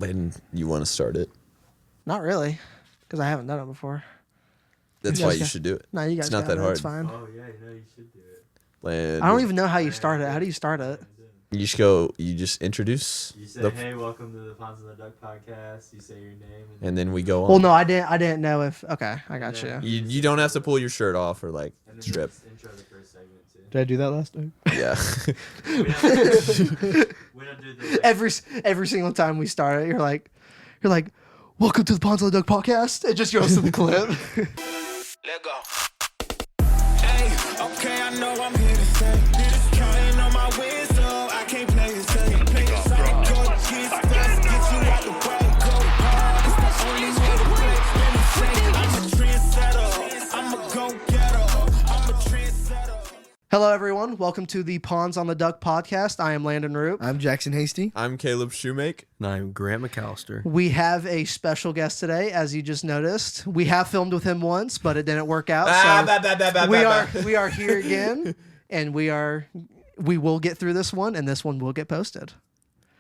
Landen, you want to start it? Not really, because I haven't done it before. That's why you should do it. No, you guys It's not got that it. hard. It's fine. Oh, yeah, you should do it. Landen, I don't even know how you start it. How do you start it? You just go. You just introduce. You say, hey, welcome to the Ponds and the Duck podcast. You say your name. And then we go on. Well, no, I didn't know if. Okay, I got you. You don't have to pull your shirt off or like strip. Intro the first segment too. Did I do that last time? Yeah. We don't do the Every single time we start it, you're like, welcome to the Ponds and the Duck podcast. It just goes to the clip. Let go. Hey, okay, I know I'm here to stay. Counting on my wins, so I can't play this game. Play this song, go get fast, get you out the way, go hard. It's the only way to play. Let me say, I'm a trendsetter, I'm a go-getter, I'm a trendsetter. Hello, everyone. Welcome to the Ponds on the Duck podcast. I am Landen Roop. I'm Jaxon Hasty. I'm Caleb Shoemake. And I'm Grant McAlister. We have a special guest today, as you just noticed. We have filmed with him once, but it didn't work out. So we are here again, and we will get through this one, and this one will get posted.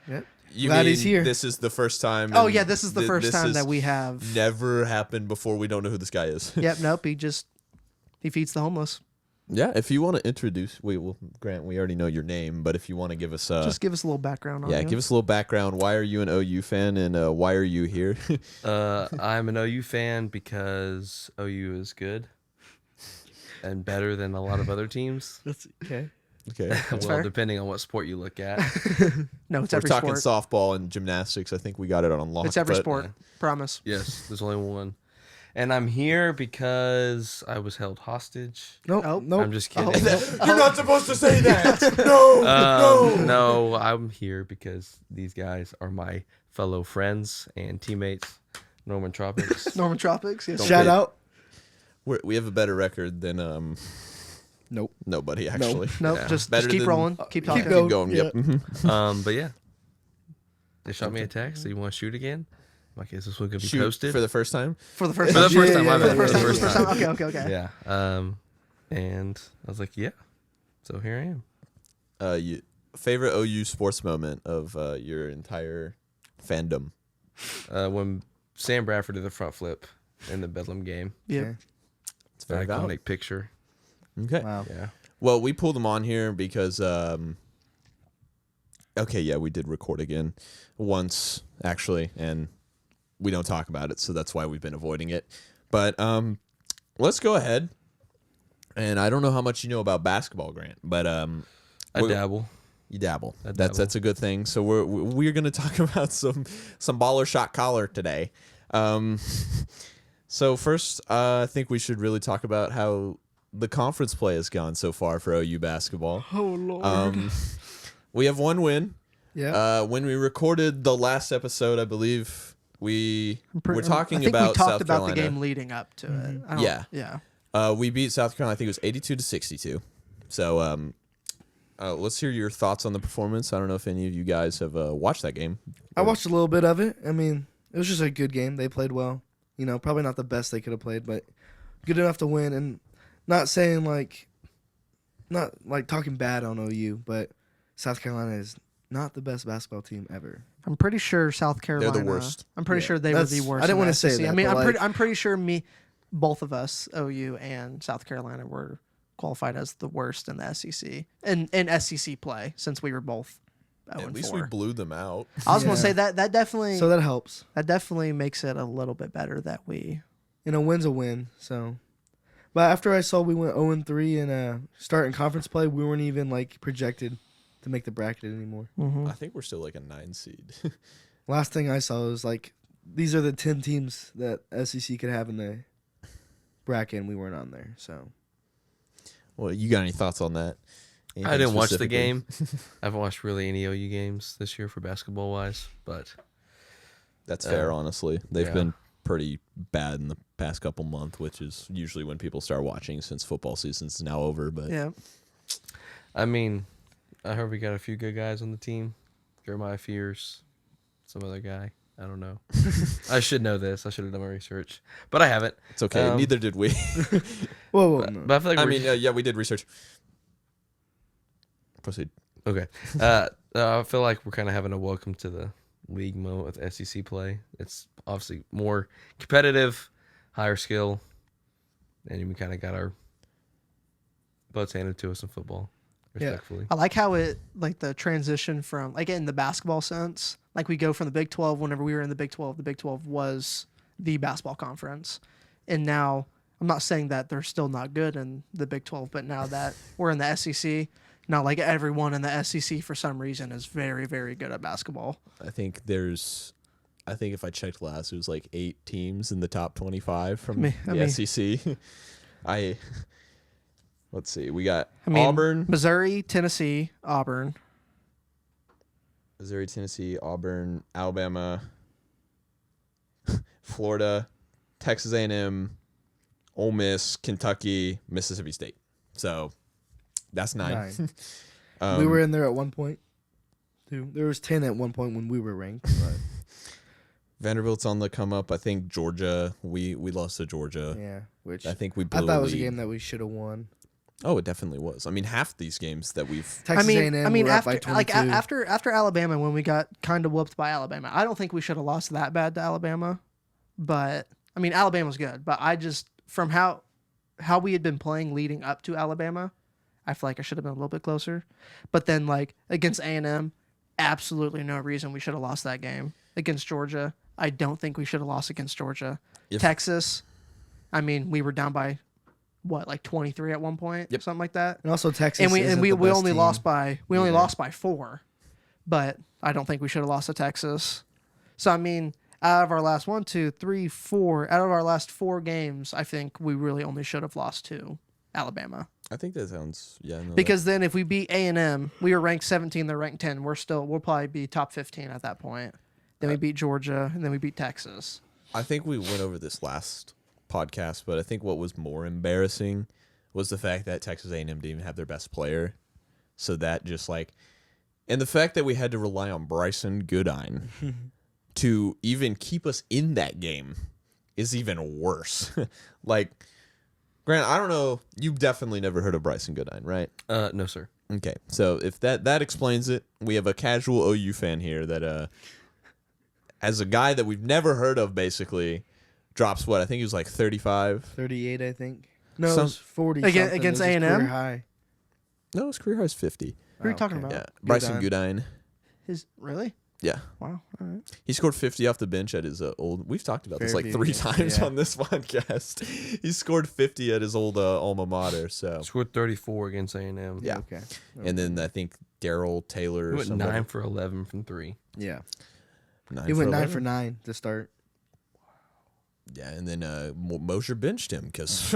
Yep. Glad he's here. This is the first time. Oh yeah, this is the first time that we have. Never happened before. We don't know who this guy is. Yep. Nope. He feeds the homeless. Yeah, if you want to introduce, Grant, we already know your name, but if you want to give us just give us a little background on you. give us a little background. Why are you an OU fan, and why are you here? I'm an OU fan because OU is good and better than a lot of other teams. That's okay. Okay, Well, fair. depending on what sport you look at. No, it's we're every talking sport. softball and gymnastics. I think we got it on lock. It's every but- sport. Promise. Yes, there's only one. And I'm here because I was held hostage. Nope. Oh. Nope. I'm just kidding. You're not supposed to say that. No, No, I'm here because these guys are my fellow friends and teammates. Norman Tropics. Norman Tropics. Yes. Shout out. We have a better record than Nope. nobody actually. Nope. Yeah. Just Better keep than- rolling. Keep talking. going. Keep going. Yep. Mhm. But yeah. They shot me a text. So you want to shoot again? I'm like, is this one going to be Shoot posted? for the first time. For the first For the time. first time, my yeah, bad. For the first For time. the For the first time. Okay. Yeah. And I was like, yeah. So here I am. Favorite OU sports moment of your entire fandom? When Sam Bradford did the front flip in the Bedlam game. Yep. Okay. It's very valid. Iconic picture. Okay. Wow. Yeah. Well, we pulled them on here because we did record again once actually, and we don't talk about it, so that's why we've been avoiding it. But let's go ahead. And I don't know how much you know about basketball, Grant, but I dabble. You dabble. I That's dabble. a good thing. So we're going to talk about some baller shot collar today. So first, I think we should really talk about how the conference play has gone so far for OU basketball. Oh Lord. We have one win. Yeah. When we recorded the last episode, I believe we're talking I think about we talked South about Carolina. the game leading up to it. I don't- Yeah. Yeah. We beat South Carolina. I think it was 82-62. So let's hear your thoughts on the performance. I don't know if any of you guys have watched that game. I watched a little bit of it. I mean, it was just a good game. They played well. You know, probably not the best they could have played, but good enough to win. And not saying not talking bad on OU, but South Carolina is not the best basketball team ever. I'm pretty sure South Carolina. They're the worst. I'm pretty Yeah. sure they were the That's- worst. I didn't in wanna the say SEC. that, I mean, but I'm pretty sure both of us, OU and South Carolina, were qualified as the worst in the SEC in SEC play since we were both 0-4. At least we blew them out. I was gonna Yeah. say that definitely So that helps. that definitely makes it a little bit better that we. You know, win's a win. So, but after I saw we went 0-3 and starting conference play, we weren't even projected to make the bracket anymore. I think we're still like a 9 seed. Last thing I saw was these are the 10 teams that SEC could have in the bracket, and we weren't on there. So, Well, you got any thoughts on that? I didn't watch the specifically? game. I haven't watched really any OU games this year for basketball wise, but That's fair, honestly. They've yeah. been pretty bad in the past couple months, which is usually when people start watching since football season's now over. But Yeah. I mean, I heard we got a few good guys on the team. Jeremiah Fears, some other guy. I don't know. I should know this. I should have done my research, but I haven't. it's okay. Neither did we. whoa, But, no. but I feel like I we're mean, yeah, we did research. Proceed. okay. I feel like we're kind of having a welcome to the league mode with SEC play. It's obviously more competitive, higher skill, and we kind of got our butts handed to us in football, respectfully. I like how it, like the transition from, like in the basketball sense, like we go from the Big 12. Whenever we were in the Big 12 was the basketball conference. And now, I'm not saying that they're still not good in the Big 12, but now that we're in the SEC, now like everyone in the SEC for some reason is very, very good at basketball. I think if I checked last, it was like 8 teams in the top 25 from the SEC. Let's see. We got Auburn, Missouri, Tennessee, Auburn, Alabama, Florida, Texas A&M, Ole Miss, Kentucky, Mississippi State. So that's 9. We were in there at one point, too. There was 10 at one point when we were ranked. But Vanderbilt's on the come up. I think Georgia. We lost to Georgia. yeah, which I think we I blew thought a it was a lead. game that we should have won. Oh, it definitely was. I mean, half these games that we've Texas A&M were up by 22. after Alabama, when we got kind of whooped by Alabama, I don't think we should have lost that bad to Alabama. But I mean, Alabama's good. But I just, from how we had been playing leading up to Alabama, I feel like I should have been a little bit closer. But then like against A&M, absolutely no reason we should have lost that game. Against Georgia, I don't think we should have lost against Georgia. Texas, I mean, we were down by what, like 23 at one point, something like that. And also Texas, And we only lost by lost by 4, but I don't think we should have lost to Texas. So I mean, out of our last 4 games, I think we really only should have lost to Alabama. I think that sounds Because then if we beat A&M, we were ranked 17, they're ranked 10. We'll probably be top 15 at that point. Then we beat Georgia, and then we beat Texas. I think we went over this last podcast, but I think what was more embarrassing was the fact that Texas A&M didn't even have their best player. So that just like, and the fact that we had to rely on Bryson Goodine to even keep us in that game is even worse. Like, Grant, I don't know, you've definitely never heard of Bryson Goodine, right? No, sir. Okay, so if that explains it, we have a casual OU fan here that, as a guy that we've never heard of, basically drops what I think he was like 35, 38. I think no, it was 40 against A&M. Career high. No, his career high is 50. What are you talking about? Yeah, Bryson Goodine. Really? Yeah. Wow. All right. He scored 50 off the bench at his old. We've talked about this like Fairview, 3 times yeah. on this podcast. He scored 50 at his old alma mater. So Scored 34 against A&M. yeah. Okay. And then I think Daryl Taylor. He went 9 for 11 from 3. Yeah. 9 He went 9 11. for 9 to start. Yeah, and then Mosher benched him because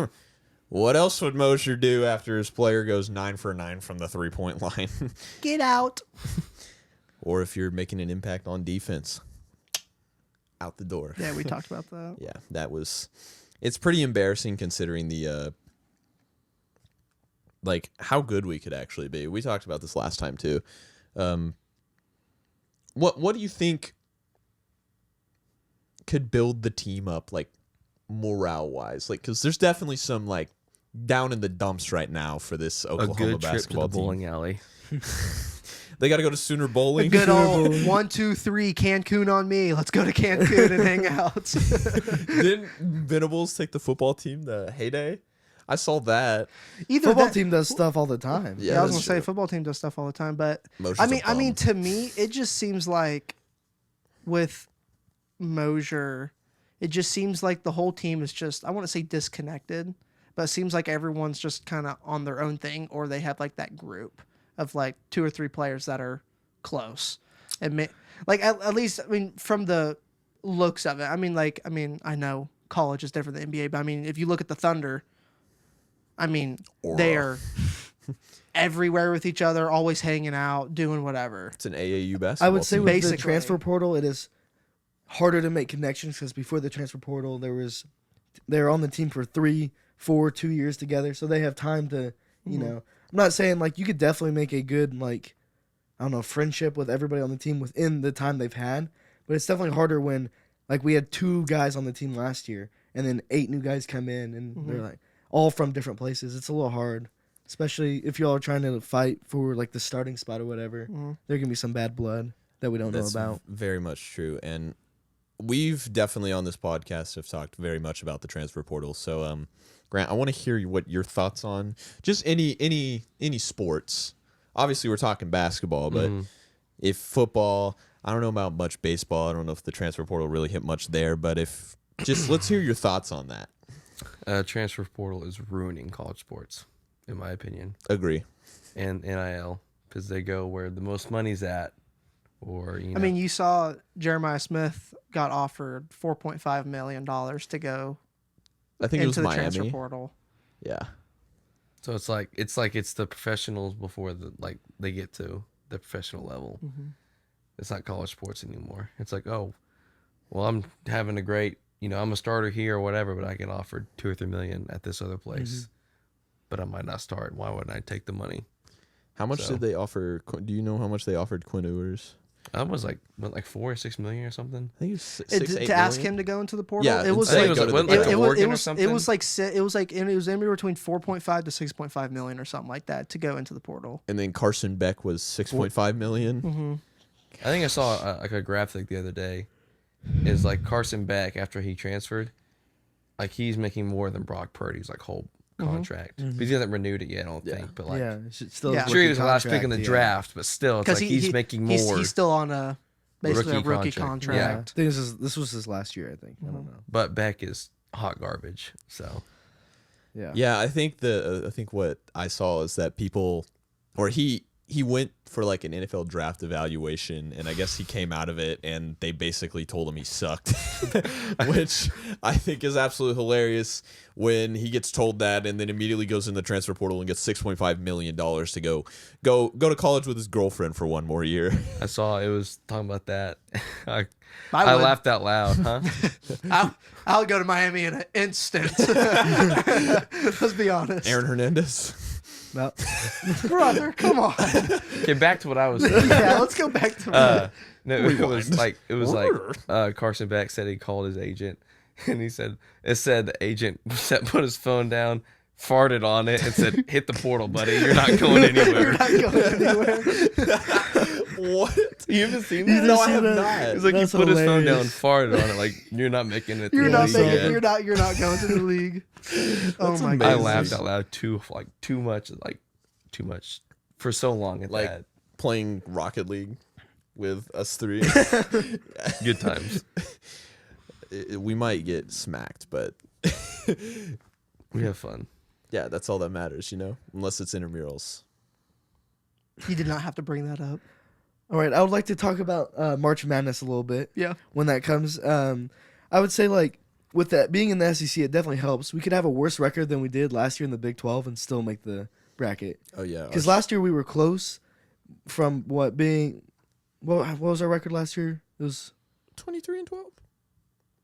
what else would Mosher do after his player goes 9 for 9 from the 3-point line? Get out. Or if you're making an impact on defense, out the door. Yeah, we talked about that. Yeah, that was. It's pretty embarrassing considering the like how good we could actually be. We talked about this last time too. What do you think could build the team up like morale wise? Like, because there's definitely some like down in the dumps right now for this Oklahoma A good trip to basketball the team. bowling alley. They got to go to Sooner Bowling. A good old 1, 2, 3 Cancun on me. Let's go to Cancun and hang out. Didn't Venables take the football team the heyday? I saw that. Football team does stuff all the time. Yeah, I was gonna that's say true. football team does stuff all the time, but Mosher's I a mean, bum. to me, it just seems like with Mosher, it just seems like the whole team is just, I want to say disconnected, but it seems like everyone's just kind of on their own thing, or they have like that group of like 2 or 3 players that are close, and like at least I mean from the looks of it. I mean, I know college is different than NBA, but I mean, if you look at the Thunder, I mean, they are everywhere with each other, always hanging out, doing whatever. It's an AAU basketball I would say team. with Basically. the transfer portal, it is harder to make connections because before the transfer portal, they were on the team for 3, 4, 2 years together, so they have time to, you know. I'm not saying like you could definitely make a good like, I don't know, friendship with everybody on the team within the time they've had, but it's definitely harder when like we had 2 guys on the team last year and then 8 new guys come in and they're like all from different places. It's a little hard, especially if y'all are trying to fight for like the starting spot or whatever. There can be some bad blood. that we don't know about. Very much true. And we've definitely on this podcast have talked very much about the transfer portal. So, Grant, I want to hear what your thoughts on just any sports. Obviously, we're talking basketball, but if football, I don't know about much baseball. I don't know if the transfer portal really hit much there, but let's hear your thoughts on that. Transfer portal is ruining college sports, in my opinion. Agree. And NIL, because they go where the most money's at. Or, I mean, you saw Jeremiah Smith got offered $4.5 million to go I think into it was the Miami. transfer portal. Yeah. So it's the professionals before they get to the professional level. Mm-hmm. It's not college sports anymore. It's like, oh, well, I'm having a great, I'm a starter here or whatever, but I get offered $2 or $3 million at this other place, but I might not start. Why wouldn't I take the money? How much did they offer? Do you know how much they offered Quinn Ewers? I was like 4 or 6 million or something. I think it was To ask him to go into the portal. Yeah, it was like like Oregon or something. It was anywhere between 4.5 to 6.5 million or something like that to go into the portal. And then Carson Beck was 6.5 million. Mm-hmm. I think I saw a graphic the other day. Is like Carson Beck after he transferred, like he's making more than Brock Purdy's whole contract. But he hasn't renewed it yet, I don't think. But it's still Yeah. sure he was the last pick in the draft, but still, it's like he's making more. He's still on basically a rookie contract. I think this was his last year, I think. I don't know. But Beck is hot garbage. So Yeah, I think what I saw is that he went for like an NFL draft evaluation, and I guess he came out of it and they basically told him he sucked, which I think is absolutely hilarious when he gets told that and then immediately goes in the transfer portal and gets $6.5 million to go to college with his girlfriend for one more year. I saw it was talking about that. I laughed out loud, huh? I'll go to Miami in an instant. Let's be honest. Aaron Hernandez. No. Brother, come on. Okay, back to what I was saying. Yeah, let's go back to No, it was like Carson Beck said he called his agent, and it said the agent put his phone down, farted on it, and said, "Hit the portal, buddy. You're not going anywhere." You're not going anywhere. What? You haven't seen that? No, I have not. It's like That's he put his phone down, hilarious. farted on it, like you're not making it. You're through not the league making, yet. you're not going to the league. Oh my amazing. I god. laughed out loud too much for so long at Like that. playing Rocket League with us three. Good times. We might get smacked, but We have fun. yeah, that's all that matters, unless it's intramurals. You did not have to bring that up. All right, I would like to talk about March Madness a little bit. Yeah. When that comes, I would say with that being in the SEC, it definitely helps. We could have a worse record than we did last year in the Big 12 and still make the bracket. Oh yeah, Because last year we were close from what was our record last year? It was 23-12,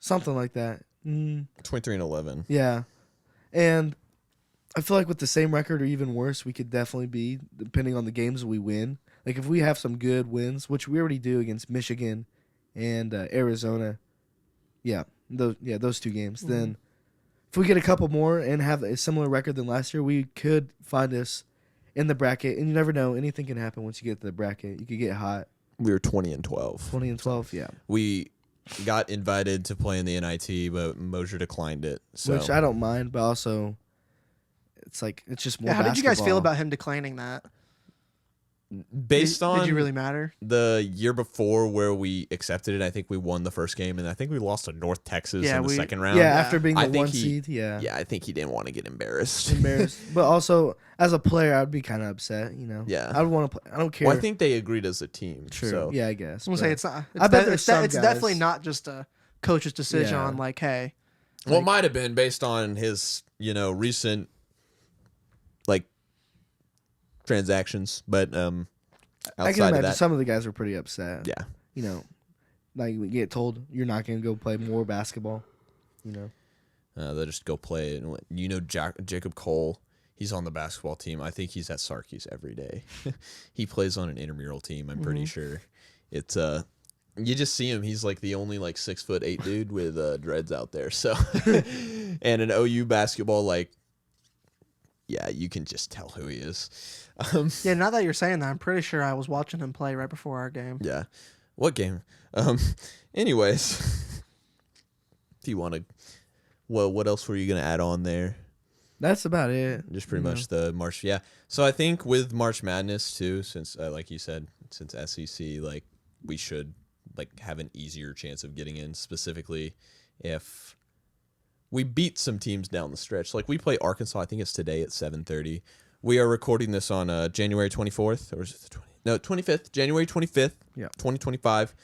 something like that. 23-11. Yeah. And I feel like with the same record or even worse, we could definitely be, depending on the games we win. Like if we have some good wins, which we already do against Michigan and Arizona. Yeah, those two games. Mm-hmm. Then if we get a couple more and have a similar record than last year, we could find us in the bracket. And you never know. Anything can happen once you get to the bracket. You could get hot. We were 20-12. 20-12, yeah. We got invited to play in the NIT, but Mosier declined it. So. Which I don't mind, but also it's just more Yeah, how did you guys feel basketball. about him declining that? Based on Did you really matter? the year before where we accepted it, I think we won the first game, and I think we lost to North Texas in the second round. Yeah, after being I the think one seed, yeah. Yeah, I think he didn't want to get embarrassed. Embarrassed. But also, as a player, I'd be kind of upset, Yeah. I would want to play. I don't care. Well, I think they agreed as a team. True. So. Yeah, I guess. I'm gonna but- say it's not. I bet there's It's some guys- definitely not just a coach's decision Yeah. on hey. Well, it might have been based on his, recent, transactions, but I can outside of imagine that, some of the guys were pretty upset. yeah. We get told you're not going to go play more basketball. They'll just go play. And Jacob Cole, he's on the basketball team. I think he's at Sarkey's every day. He plays on an intramural team. I'm pretty sure. It's you just see him. He's the only 6'8" dude with dreads out there. So, and an OU basketball yeah, you can just tell who he is. Yeah, now that you're saying that, I'm pretty sure I was watching him play right before our game. Yeah. What game? Anyways, if you want to, what else were you gonna add on there? That's about it. Just pretty much the March. Yeah. So I think with March Madness too, since like you said, since SEC, like we should like have an easier chance of getting in. Specifically, if we beat some teams down the stretch, like we play Arkansas. I think it's today at 7:30. We are recording this on January 24th, or is it the 25th? January 25th, 2025.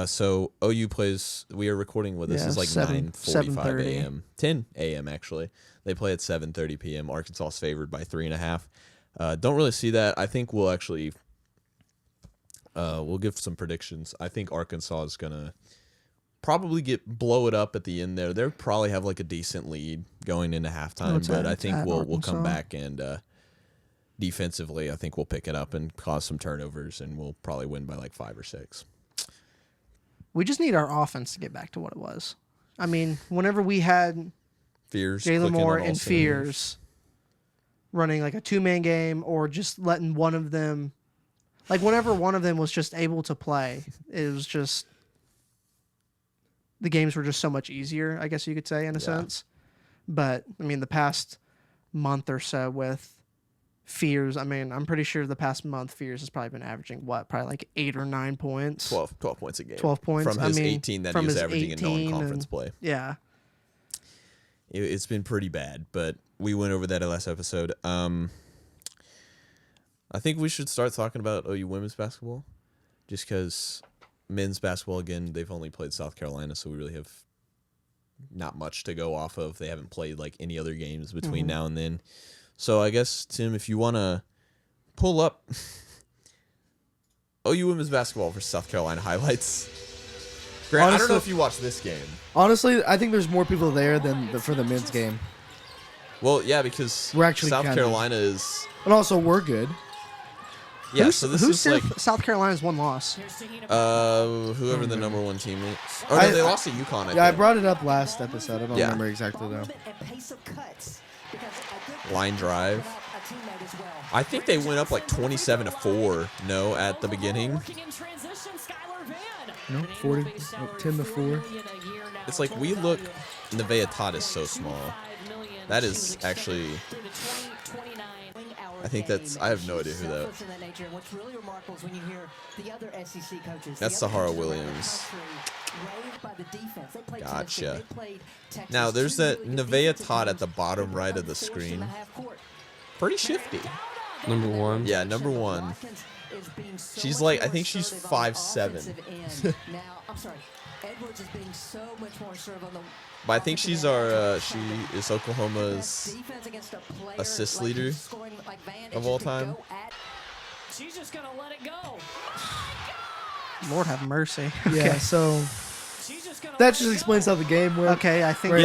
So OU plays. We are recording with this is like 9:45 a.m., 10 a.m. actually. They play at 7:30 p.m. Arkansas is favored by 3.5. Don't really see that. I think we'll actually we'll give some predictions. I think Arkansas is gonna probably blow it up at the end there. They'll probably have like a decent lead going into halftime, but I think we'll come back and defensively, I think we'll pick it up and cause some turnovers, and we'll probably win by like 5 or 6. We just need our offense to get back to what it was. I mean, whenever we had Fears, Jalen Moore and cylinders. Fears running like a 2-man game, or just letting one of them, like whenever one of them was just able to play, it was just, the games were just so much easier, I guess you could say, in a sense. But I mean, the past month or so with Fears, I mean, I'm pretty sure the past month Fears has probably been averaging probably like 8 or 9 points. 12 points a game. 12 points. From his 18 that he was averaging in non-conference play. Yeah. It's been pretty bad, but we went over that last episode. I think we should start talking about OU women's basketball, just because men's basketball, again, they've only played South Carolina, so we really have not much to go off of. They haven't played like any other games between now and then. So I guess, Tim, if you want to pull up OU women's basketball for South Carolina highlights. Grant, honestly, I don't know if you watched this game. Honestly, I think there's more people there than for the men's game. Well, yeah, because we're actually South Carolina is... And also, we're good. Yeah, so this is like... South Carolina's one loss? Whoever the number 1 team is. Oh, no, they lost to UConn, I think. I brought it up last episode. I don't remember exactly, though. Line drive. I think they went up like 27-4, no, at the beginning. No, 10-4. It's like we look... Nevaeh Todd is so small. That is actually... I think that's... I have no idea who that... That's Sahara Williams. Gotcha. Now, there's that Nevaeh Todd at the bottom right of the screen. Pretty shifty. Number 1? Yeah, number 1. She's like... I think she's 5'7". But I think she's our... she is Oklahoma's assist leader of all time. She's just gonna let it go. Lord have mercy. Yeah, so that just explains how the game went. Okay, I think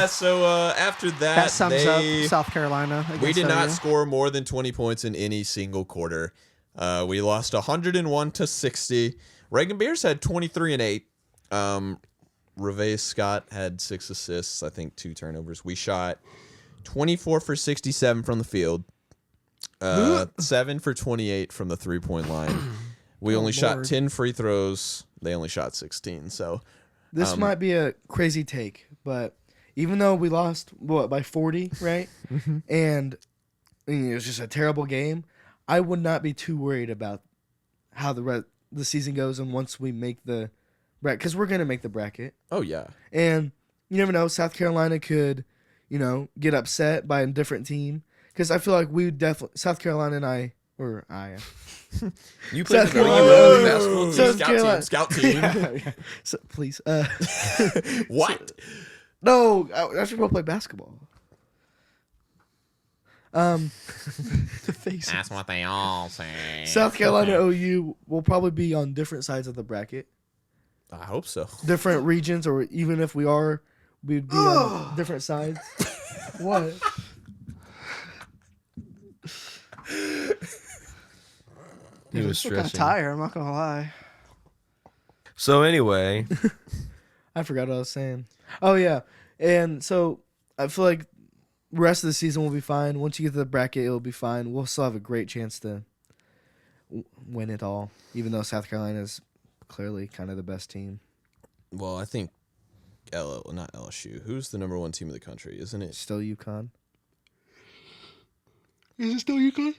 so after that sums up South Carolina. We did not score more than 20 points in any single quarter. We lost 101-60. Reagan Beers had 23 and 8. Reve Scott had 6 assists, I think 2 turnovers. We shot 24 for 67 from the field, 7 for 28 from the 3-point line. We only shot 10 free throws. They only shot 16. So this might be a crazy take, but even though we lost by 40, right? And it was just a terrible game, I would not be too worried about how the season goes, and once we make the bracket, because we're gonna make the bracket. Oh yeah. And you never know, South Carolina could, get upset by a different team. Because I feel like we definitely, South Carolina and I. You played for Scout team. Yeah. So, please. What? No, I should go play basketball. That's what they all say. South Carolina OU will probably be on different sides of the bracket. I hope so. Different regions, or even if we are, we'd be on different sides. What? He was kind of stretching. tired, I'm not gonna lie. So anyway, I forgot what I was saying. Oh yeah, and so I feel like the rest of the season will be fine. Once you get to the bracket, it'll be fine. We'll still have a great chance to win it all, even though South Carolina's clearly kind of the best team. Well, I think not LSU. Who's the number 1 team in the country? Isn't it? Still UConn. Is it still UConn?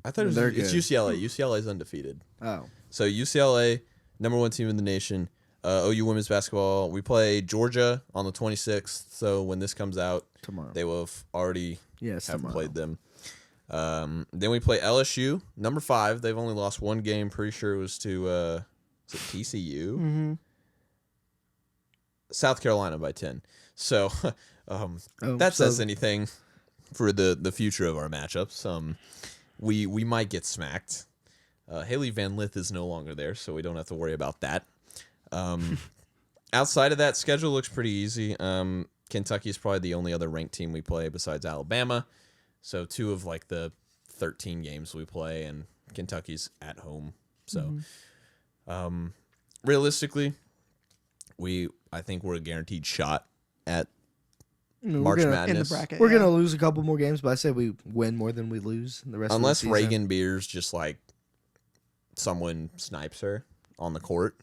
I thought it's good. UCLA. UCLA is undefeated. Oh. So UCLA, number 1 team in the nation. OU women's basketball. We play Georgia on the 26th. So when this comes out, Tomorrow. they will have already played them. Then we play LSU, number 5. They've only lost 1 game. Pretty sure it was to is it TCU? Mm-hmm. South Carolina by 10. So that says anything for the future of our matchups. We might get smacked. Haley Van Lith is no longer there, so we don't have to worry about that. Outside of that, schedule looks pretty easy. Kentucky is probably the only other ranked team we play besides Alabama. So 2 of like the 13 games we play, and Kentucky's at home. So realistically, I think we're a guaranteed shot at March Madness. In the bracket, We're gonna lose a couple more games, but I say we win more than we lose the rest Unless of the season. Reagan Beers just like someone snipes her on the court.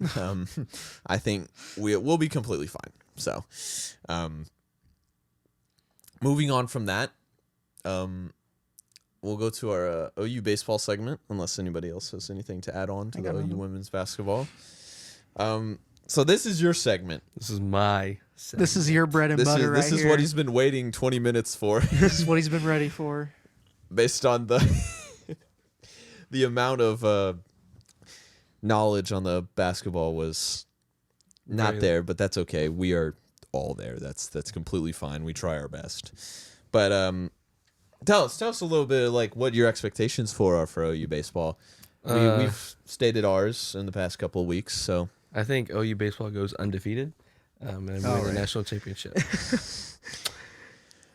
I think we'll be completely fine. So moving on from that, we'll go to our OU baseball segment, unless anybody else has anything to add on to the OU women's basketball. So this is your segment. This is my segment. This is your bread and butter This is here. what he's been waiting 20 minutes for. This is what he's been ready for. Based on the amount of knowledge on the basketball was not there, but that's okay. We are all there. That's completely fine. We try our best. But tell us a little bit of, like, what your expectations are for OU baseball. We've stated ours in the past couple of weeks, so I think OU baseball goes undefeated and win the national championship.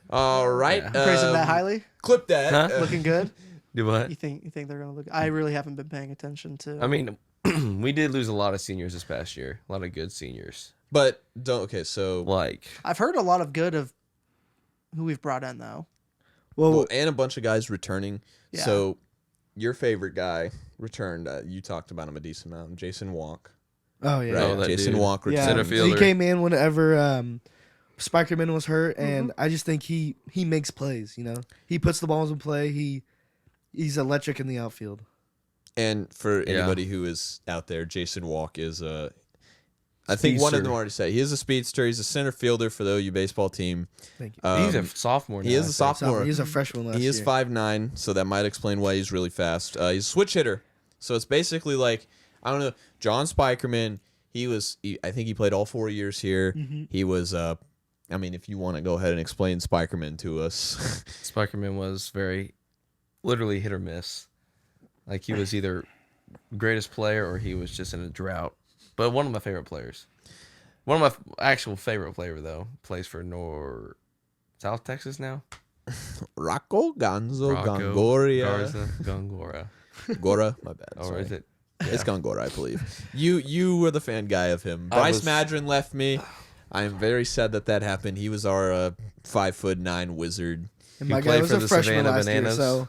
All right. Yeah. Praising that highly. Clip that. Huh? Looking good. Do what? You think they're gonna look? I really haven't been paying attention to. I mean, we did lose a lot of seniors this past year. A lot of good seniors. But don't. Okay, so Like, I've heard a lot of good of who we've brought in though. well, and a bunch of guys returning. Yeah. So your favorite guy returned. You talked about him a decent amount. Jason Walk. Oh yeah. Right. Oh, that Jason dude. Walk Yeah, returned. Center fielder. he came in whenever Spikerman was hurt, and I just think he makes plays. You know, he puts the balls in play. He's electric in the outfield. And for anybody who is out there, Jason Walk is I think one of them already said he is a speedster. He's a center fielder for the OU baseball team. Thank you. he's a sophomore now. He is I a think. sophomore. He was a freshman last year. He is 5'9", so that might explain why he's really fast. He's a switch hitter, so it's basically like, I don't know, John Spikerman. I think he played all 4 years here. He was I mean, if you want to go ahead and explain Spikerman to us. Spikerman was very literally hit or miss. Like, he was either greatest player or he was just in a drought. But one of my favorite players. One of my actual favorite player, though, plays for South Texas now. Rocco Gonzo Rocco Gongoria. Garza Gongora. Gora, my bad. Or sorry. is it? It's Gongora, I believe. You were the fan guy of him. Bryce Madron left me. I am very sad that happened. He was our 5'9" wizard. And He my guy played was for a the freshman Savannah last Bananas. year,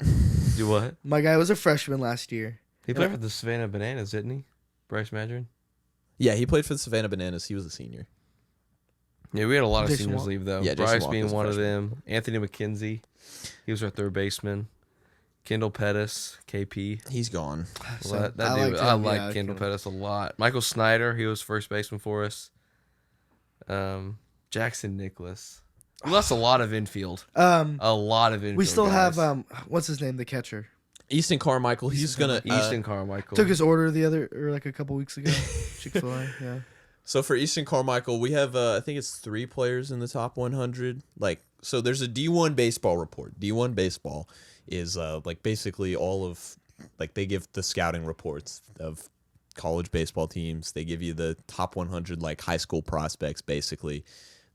so Do what? my guy was a freshman last year. He played for the Savannah Bananas, didn't he? Bryce Madron? Yeah, he played for the Savannah Bananas. He was a senior. Yeah, we had a lot of Jason seniors Walk. leave, though. Yeah, Jason Bryce Walk being was a one of freshman. them. Anthony McKenzie. He was our third baseman. Kendall Pettis, KP. He's gone. So, That I dude, liked I him, like yeah, Kendall Kendall. Pettis a lot. Michael Snyder, he was first baseman for us. Jackson Nicholas. We lost a lot of infield. A lot of infield. We still guys. have what's his name, the catcher. Easton Carmichael. He's gonna. Easton Carmichael. Took his order like a couple weeks ago. Chick-fil-A, yeah. So for Easton Carmichael, we have I think it's 3 players in the top 100. Like, so there's a D1 baseball report. D1 baseball is like basically all of, like, they give the scouting reports of college baseball teams. They give you the top 100 like high school prospects. Basically,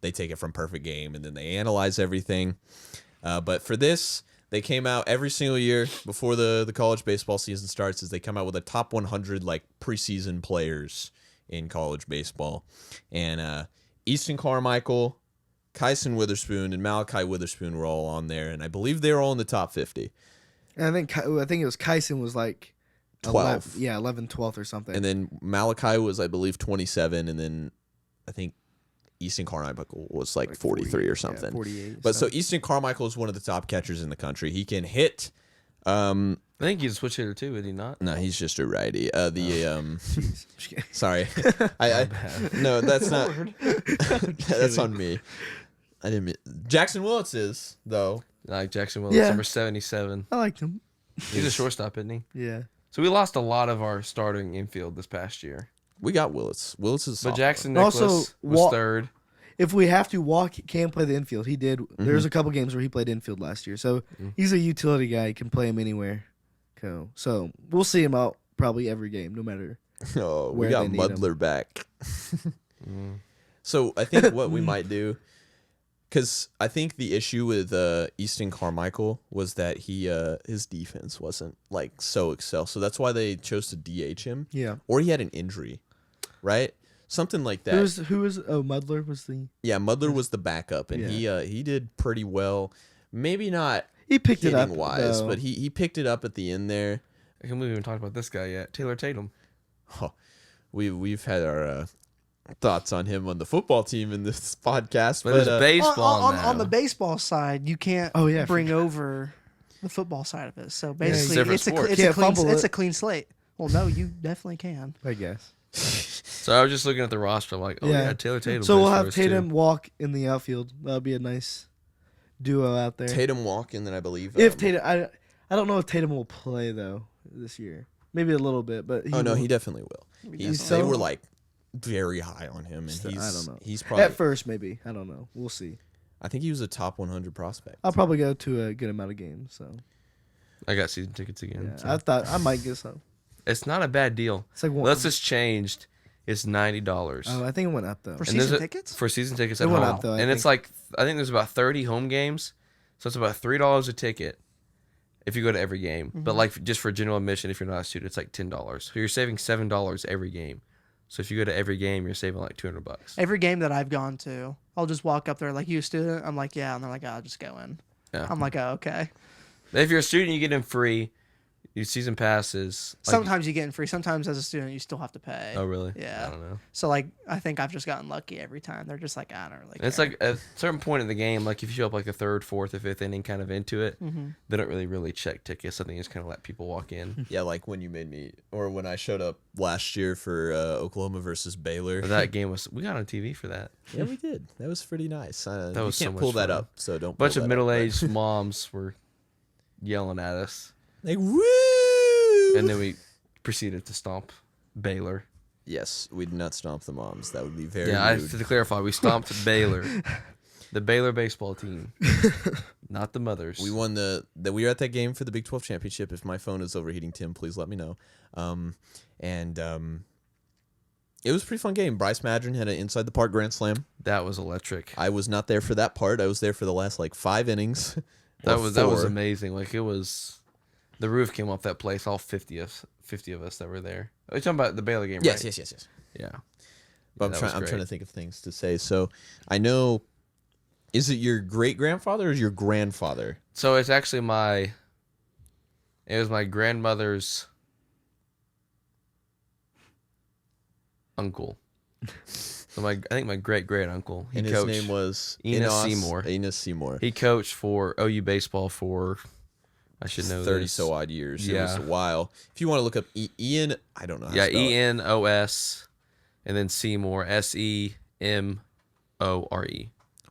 they take it from Perfect Game and then they analyze everything. But for this, they came out every single year before the college baseball season starts. Is they come out with a top 100 like preseason players in college baseball, and Easton Carmichael, Kyson Witherspoon, and Malachi Witherspoon were all on there, and I believe they were all in the top 50. And I think it was Kyson was like 12. 11, 12th or something. And then Malachi was, I believe, 27. And then I think Easton Carmichael was like 43 or something. Yeah, 48. But so Easton Carmichael is one of the top catchers in the country. He can hit. I think he's a switch hitter too, is he not? No, he's just a righty. Jeez. Sorry, no, that's not. That's on me. I didn't. Jackson Willis is though. Like Jackson Willis, Yeah. number 77. I liked him. He's a shortstop, isn't he? Yeah. So we lost a lot of our starting infield this past year. We got Willis. Willis is. But sophomore. Jackson Also, Nicholas was third. If we have to walk, can play the infield. He did. There's a couple games where he played infield last year. So he's a utility guy. You can play him anywhere. So we'll see him out probably every game, no matter. Oh, we where got they need Muddler back. So I think what we might do, because I think the issue with Easton Carmichael was that his defense wasn't like so excel. So that's why they chose to DH him. Yeah. Or he had an injury, right? Something like that. Who was Muddler was the. Yeah, Muddler was the backup, and Yeah. he did pretty well. Maybe not He picked it up. hitting wise, though. but he picked it up at the end there. I can't believe we haven't talked about this guy yet. Taylor Tatum. Oh, we've had our thoughts on him on the football team in this podcast, But but it's baseball on the now. baseball side, you can't bring over the football side of it. So basically, different it's a sport. it's a Can't clean fumble it's it. a clean slate. Well, no, you definitely can. I guess. So I was just looking at the roster. I'm like, oh yeah, Taylor Tatum. So we'll plays for have us, Tatum too. walk in the outfield. That'll be a nice duo out there. Tatum walk, and then I believe If Tatum, I don't know if Tatum will play though this year. Maybe a little bit, but he definitely will. They so- were like very high on him, and So, he's I don't know. he's probably. At first, maybe I don't know. We'll see. I think he was a top 100 prospect. I'll probably go to a good amount of games. So I got season tickets again. yeah, so. I thought I might get some. It's not a bad deal. It's like one. Unless it's changed, it's $90. Oh, I think it went up though. For And there's season a- tickets? For season tickets It at went home. up, though, I and it's think. like, I think there's about 30 home games. So it's about $3 a ticket if you go to every game. But like just for general admission, if you're not a student, it's like $10. So you're saving $7 every game. So if you go to every game, you're saving like $200. Every game that I've gone to, I'll just walk up there like, you a student? I'm like, yeah. And they're like, I'll just go in. Yeah. I'm like, oh, okay. If you're a student, you get in free. Your season passes. Like, Sometimes you get in free. Sometimes as a student, you still have to pay. Oh, really? Yeah. I don't know. So like, I think I've just gotten lucky every time. They're just like, I don't really care. It's like at a certain point in the game, like if you show up like the third, fourth, or fifth inning kind of into it, they don't really check tickets. I think just kind of let people walk in. Yeah, like when you made me, or when I showed up last year for Oklahoma versus Baylor. That game was, we got on TV for that. Yeah, we did. That was pretty nice. That You was so can't much pull that fun. up, so don't. Bunch pull of that up, but- middle-aged moms were yelling at us, like woo. and then we proceeded to stomp Baylor. Yes, we did not stomp the moms. That would be very Yeah, rude. to clarify, we stomped Baylor, the Baylor baseball team, not the mothers. We won we were at that game for the Big 12 championship. If my phone is overheating, Tim, please let me know. It was a pretty fun game. Bryce Madron had an inside the park grand slam. That was electric. I was not there for that part. I was there for the last like 5 innings. That Or was 4. amazing. Like it was, the roof came off that place. All 50 of us that were there. Are you talking about the Baylor game? Yes, right? yes. Yeah. But that was I'm great. trying to think of things to say. So I know, is it your great grandfather or your grandfather? So it's actually it was my grandmother's uncle. So I think my great uncle. And his name was Enos Seymour. Enos Seymour. He coached for OU baseball for, I should know 30 this. so odd years. It was Yeah. a while. If you want to look up Ian, I don't know how Yeah, to spell it. ENOS, and then Seymour, SEMORE.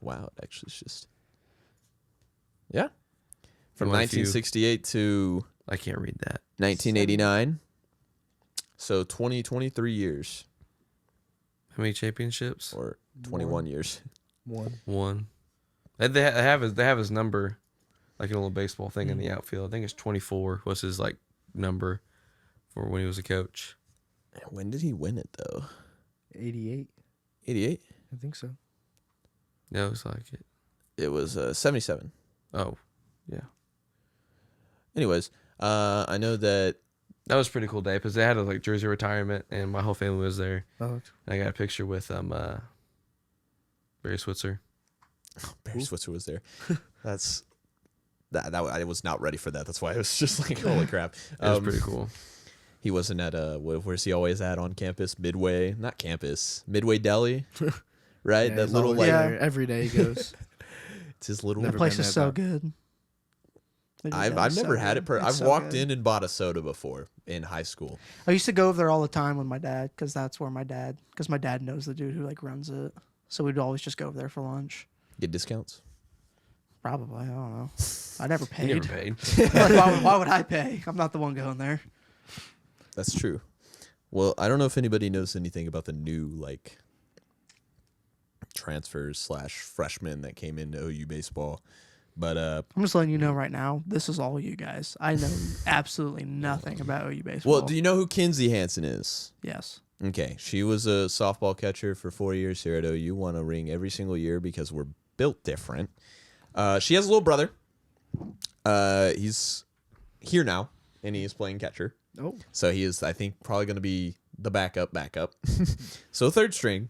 Wow, it actually is just. Yeah. From You want a few? 1968 to I can't read that. 1989. So 23 years How many championships? or 21 years. One. They have his number, like in a little baseball thing in the outfield. I think it's 24 was his like number for when he was a coach. When did he win it though? 88, 88? I think so. Yeah, it was like it. It was 77. Oh, yeah. Anyways, I know that That was a pretty cool day because they had a like jersey retirement and my whole family was there. Oh, And I got a picture with Barry Switzer. Barry Switzer was there. That's that I was not ready for that. That's why I was just like, holy crap. It was pretty cool. He wasn't at where's he always at on campus? Midway, not campus, Midway Deli, right? Yeah, That he's little always like there. Every day he goes. it's his little. The Never place been is there, so but- good. I've never had it. I've so walked good. in and bought a soda before in high school. I used to go over there all the time with my dad because my dad knows the dude who like runs it. So we'd always just go over there for lunch. Get discounts. Probably, I don't know. I never You paid. never paid. Like, why would I pay? I'm not the one going there. That's true. Well, I don't know if anybody knows anything about the new like transfers / freshmen that came into OU baseball, but I'm just letting you know right now. This is all you guys. I know absolutely nothing about OU baseball. well, do you know who Kinsey Hansen is? Yes. Okay, she was a softball catcher for 4 years here at OU. Won a ring every single year because we're built different. She has a little brother. He's here now, and he is playing catcher. Oh. So he is, I think, probably going to be the backup. So third string.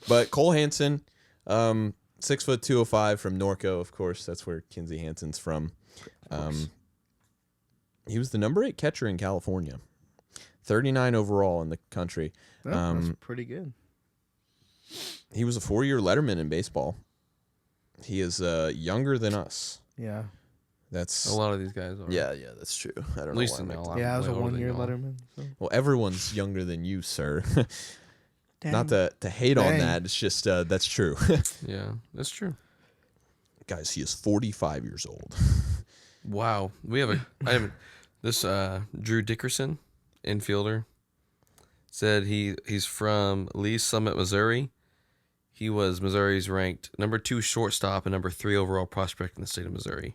But Cole Hansen, 6 foot 205 from Norco, of course. That's where Kinsey Hansen's from. He was the number 8 catcher in California. 39 overall in the country. Oh, that's pretty good. He was a 4-year letterman in baseball. He is younger than us. Yeah. That's A lot of these guys are. yeah, that's true. I don't At know least why in I'm the acting- Yeah, I was a way older than 1-year y'all. letterman. So. Well, everyone's younger than you, sir. Damn. Not to hate on Dang. that. It's just that's true. Yeah, that's true. Guys, he is 45 years old. Wow. I have this Drew Dickerson, infielder, said he's from Lee Summit, Missouri. He was Missouri's ranked number 2 shortstop and number 3 overall prospect in the state of Missouri.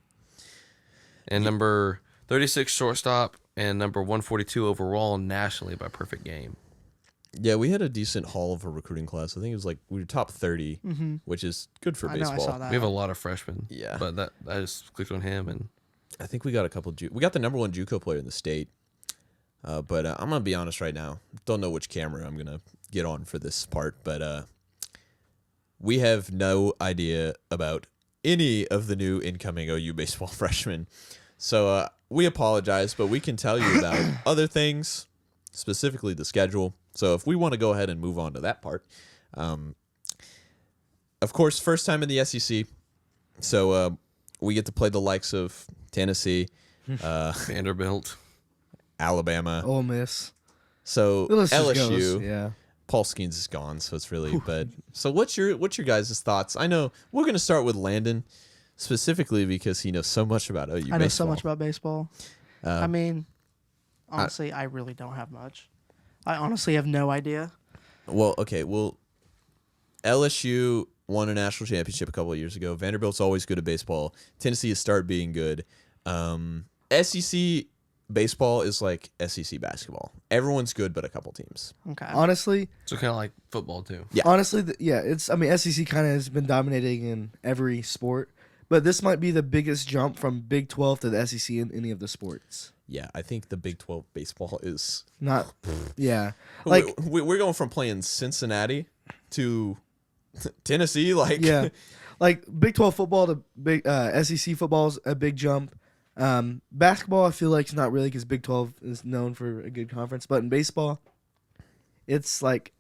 And number 36 shortstop and number 142 overall nationally by perfect game. Yeah, we had a decent haul of a recruiting class. I think it was like we were top 30, which is good for I know, baseball. I saw that. We have a lot of freshmen. Yeah. But I just clicked on him and I think we got a couple. We got the number 1 JUCO player in the state. But I'm gonna be honest right now. Don't know which camera I'm gonna get on for this part, but we have no idea about any of the new incoming OU baseball freshmen. So we apologize, but we can tell you about other things, specifically the schedule. So if we want to go ahead and move on to that part, of course, first time in the SEC. So we get to play the likes of Tennessee, Vanderbilt. Alabama. Ole Miss. So The list just LSU. goes, yeah. Paul Skeens is gone, so it's really. But so what's your guys' thoughts? I know we're gonna start with Landen, specifically because he knows so much about OU baseball. I know so much about baseball. I mean, honestly, I really don't have much. I honestly have no idea. Well, okay. Well, LSU won a national championship a couple of years ago. Vanderbilt's always good at baseball. Tennessee has started being good. SEC baseball is like SEC basketball. Everyone's good, but a couple teams. Okay. Honestly, So kind of like football too. Yeah. honestly, it's. I mean, SEC kind of has been dominating in every sport, but this might be the biggest jump from Big 12 to the SEC in any of the sports. Yeah, I think the Big 12 baseball is Not, yeah, like we're going from playing Cincinnati to Tennessee. Like, yeah, like Big 12 football to big SEC football is a big jump. Basketball, I feel like it's not really because Big 12 is known for a good conference, but in baseball, it's like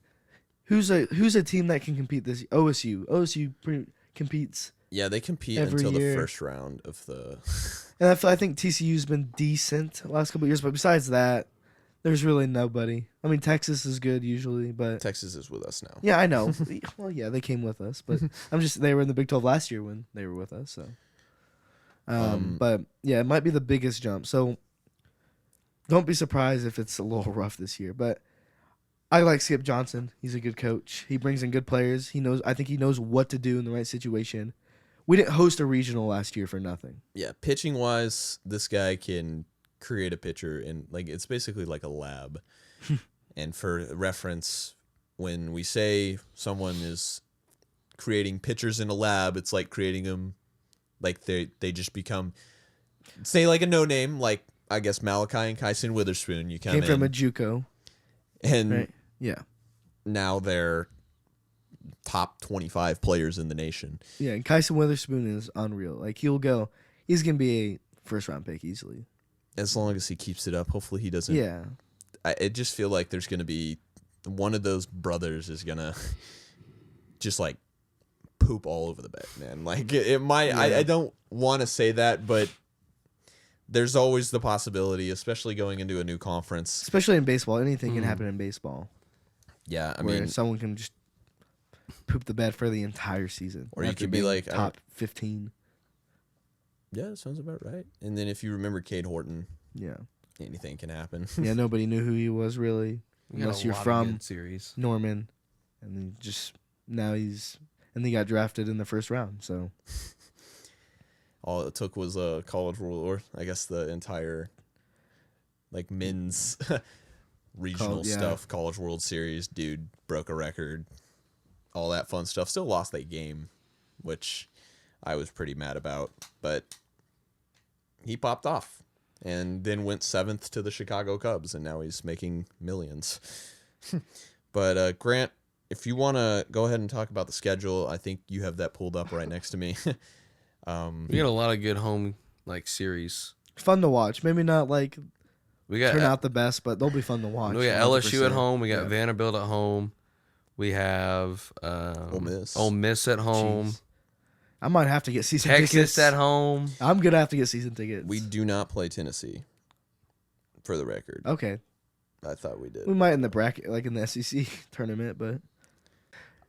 who's a team that can compete this? OSU competes, yeah, they compete Every until year. the first round of the. and I think TCU's been decent the last couple of years, but besides that, there's really nobody. I mean, Texas is good usually, but Texas is with us now. yeah, I know. Well, yeah, they came with us, but they were in the Big 12 last year when they were with us, so. But yeah, it might be the biggest jump. So don't be surprised if it's a little rough this year. But I like Skip Johnson. He's a good coach. He brings in good players. I think he knows what to do in the right situation. We didn't host a regional last year for nothing. Yeah, pitching wise, this guy can create a pitcher, and like it's basically like a lab. And for reference, when we say someone is creating pitchers in a lab, it's like creating them. Like they just become, say like a no name, like I guess Malachi and Kyson Witherspoon. You come Came in from a JUCO, and right? Yeah, now they're top 25 players in the nation. yeah. And Kyson Witherspoon is unreal. Like he's gonna be a first round pick easily. As long as he keeps it up, hopefully he doesn't. Yeah, I just feel like there's going to be one of those brothers is going to just like poop all over the bed, man. Like it might, I don't want to say that, but there's always the possibility, especially going into a new conference. Especially in baseball. Anything can happen in baseball. Yeah, I where mean, someone can just poop the bed for the entire season. Or you could be like top 15. Yeah, that sounds about right. And then if you remember Cade Horton, yeah, anything can happen. Yeah, nobody knew who he was really, unless you're from series. Norman, and then and he got drafted in the first round. So all it took was a College World, or I guess the entire like men's regional stuff, College World Series. Dude broke a record, all that fun stuff. Still lost that game, which I was pretty mad about, but he popped off and then went 7th to the Chicago Cubs, and now he's making millions. But Grant, if you want to go ahead and talk about the schedule, I think you have that pulled up right next to me. We got a lot of good home series. Fun to watch. Maybe not like we got turn out the best, but they'll be fun to watch. We got 100%. LSU at home. We got Vanderbilt at home. We have Ole Miss at home. Jeez. I might have to get season tickets. Texas at home. I'm gonna have to get season tickets. We do not play Tennessee, for the record. Okay. I thought we did. We might in the bracket, like in the SEC tournament, but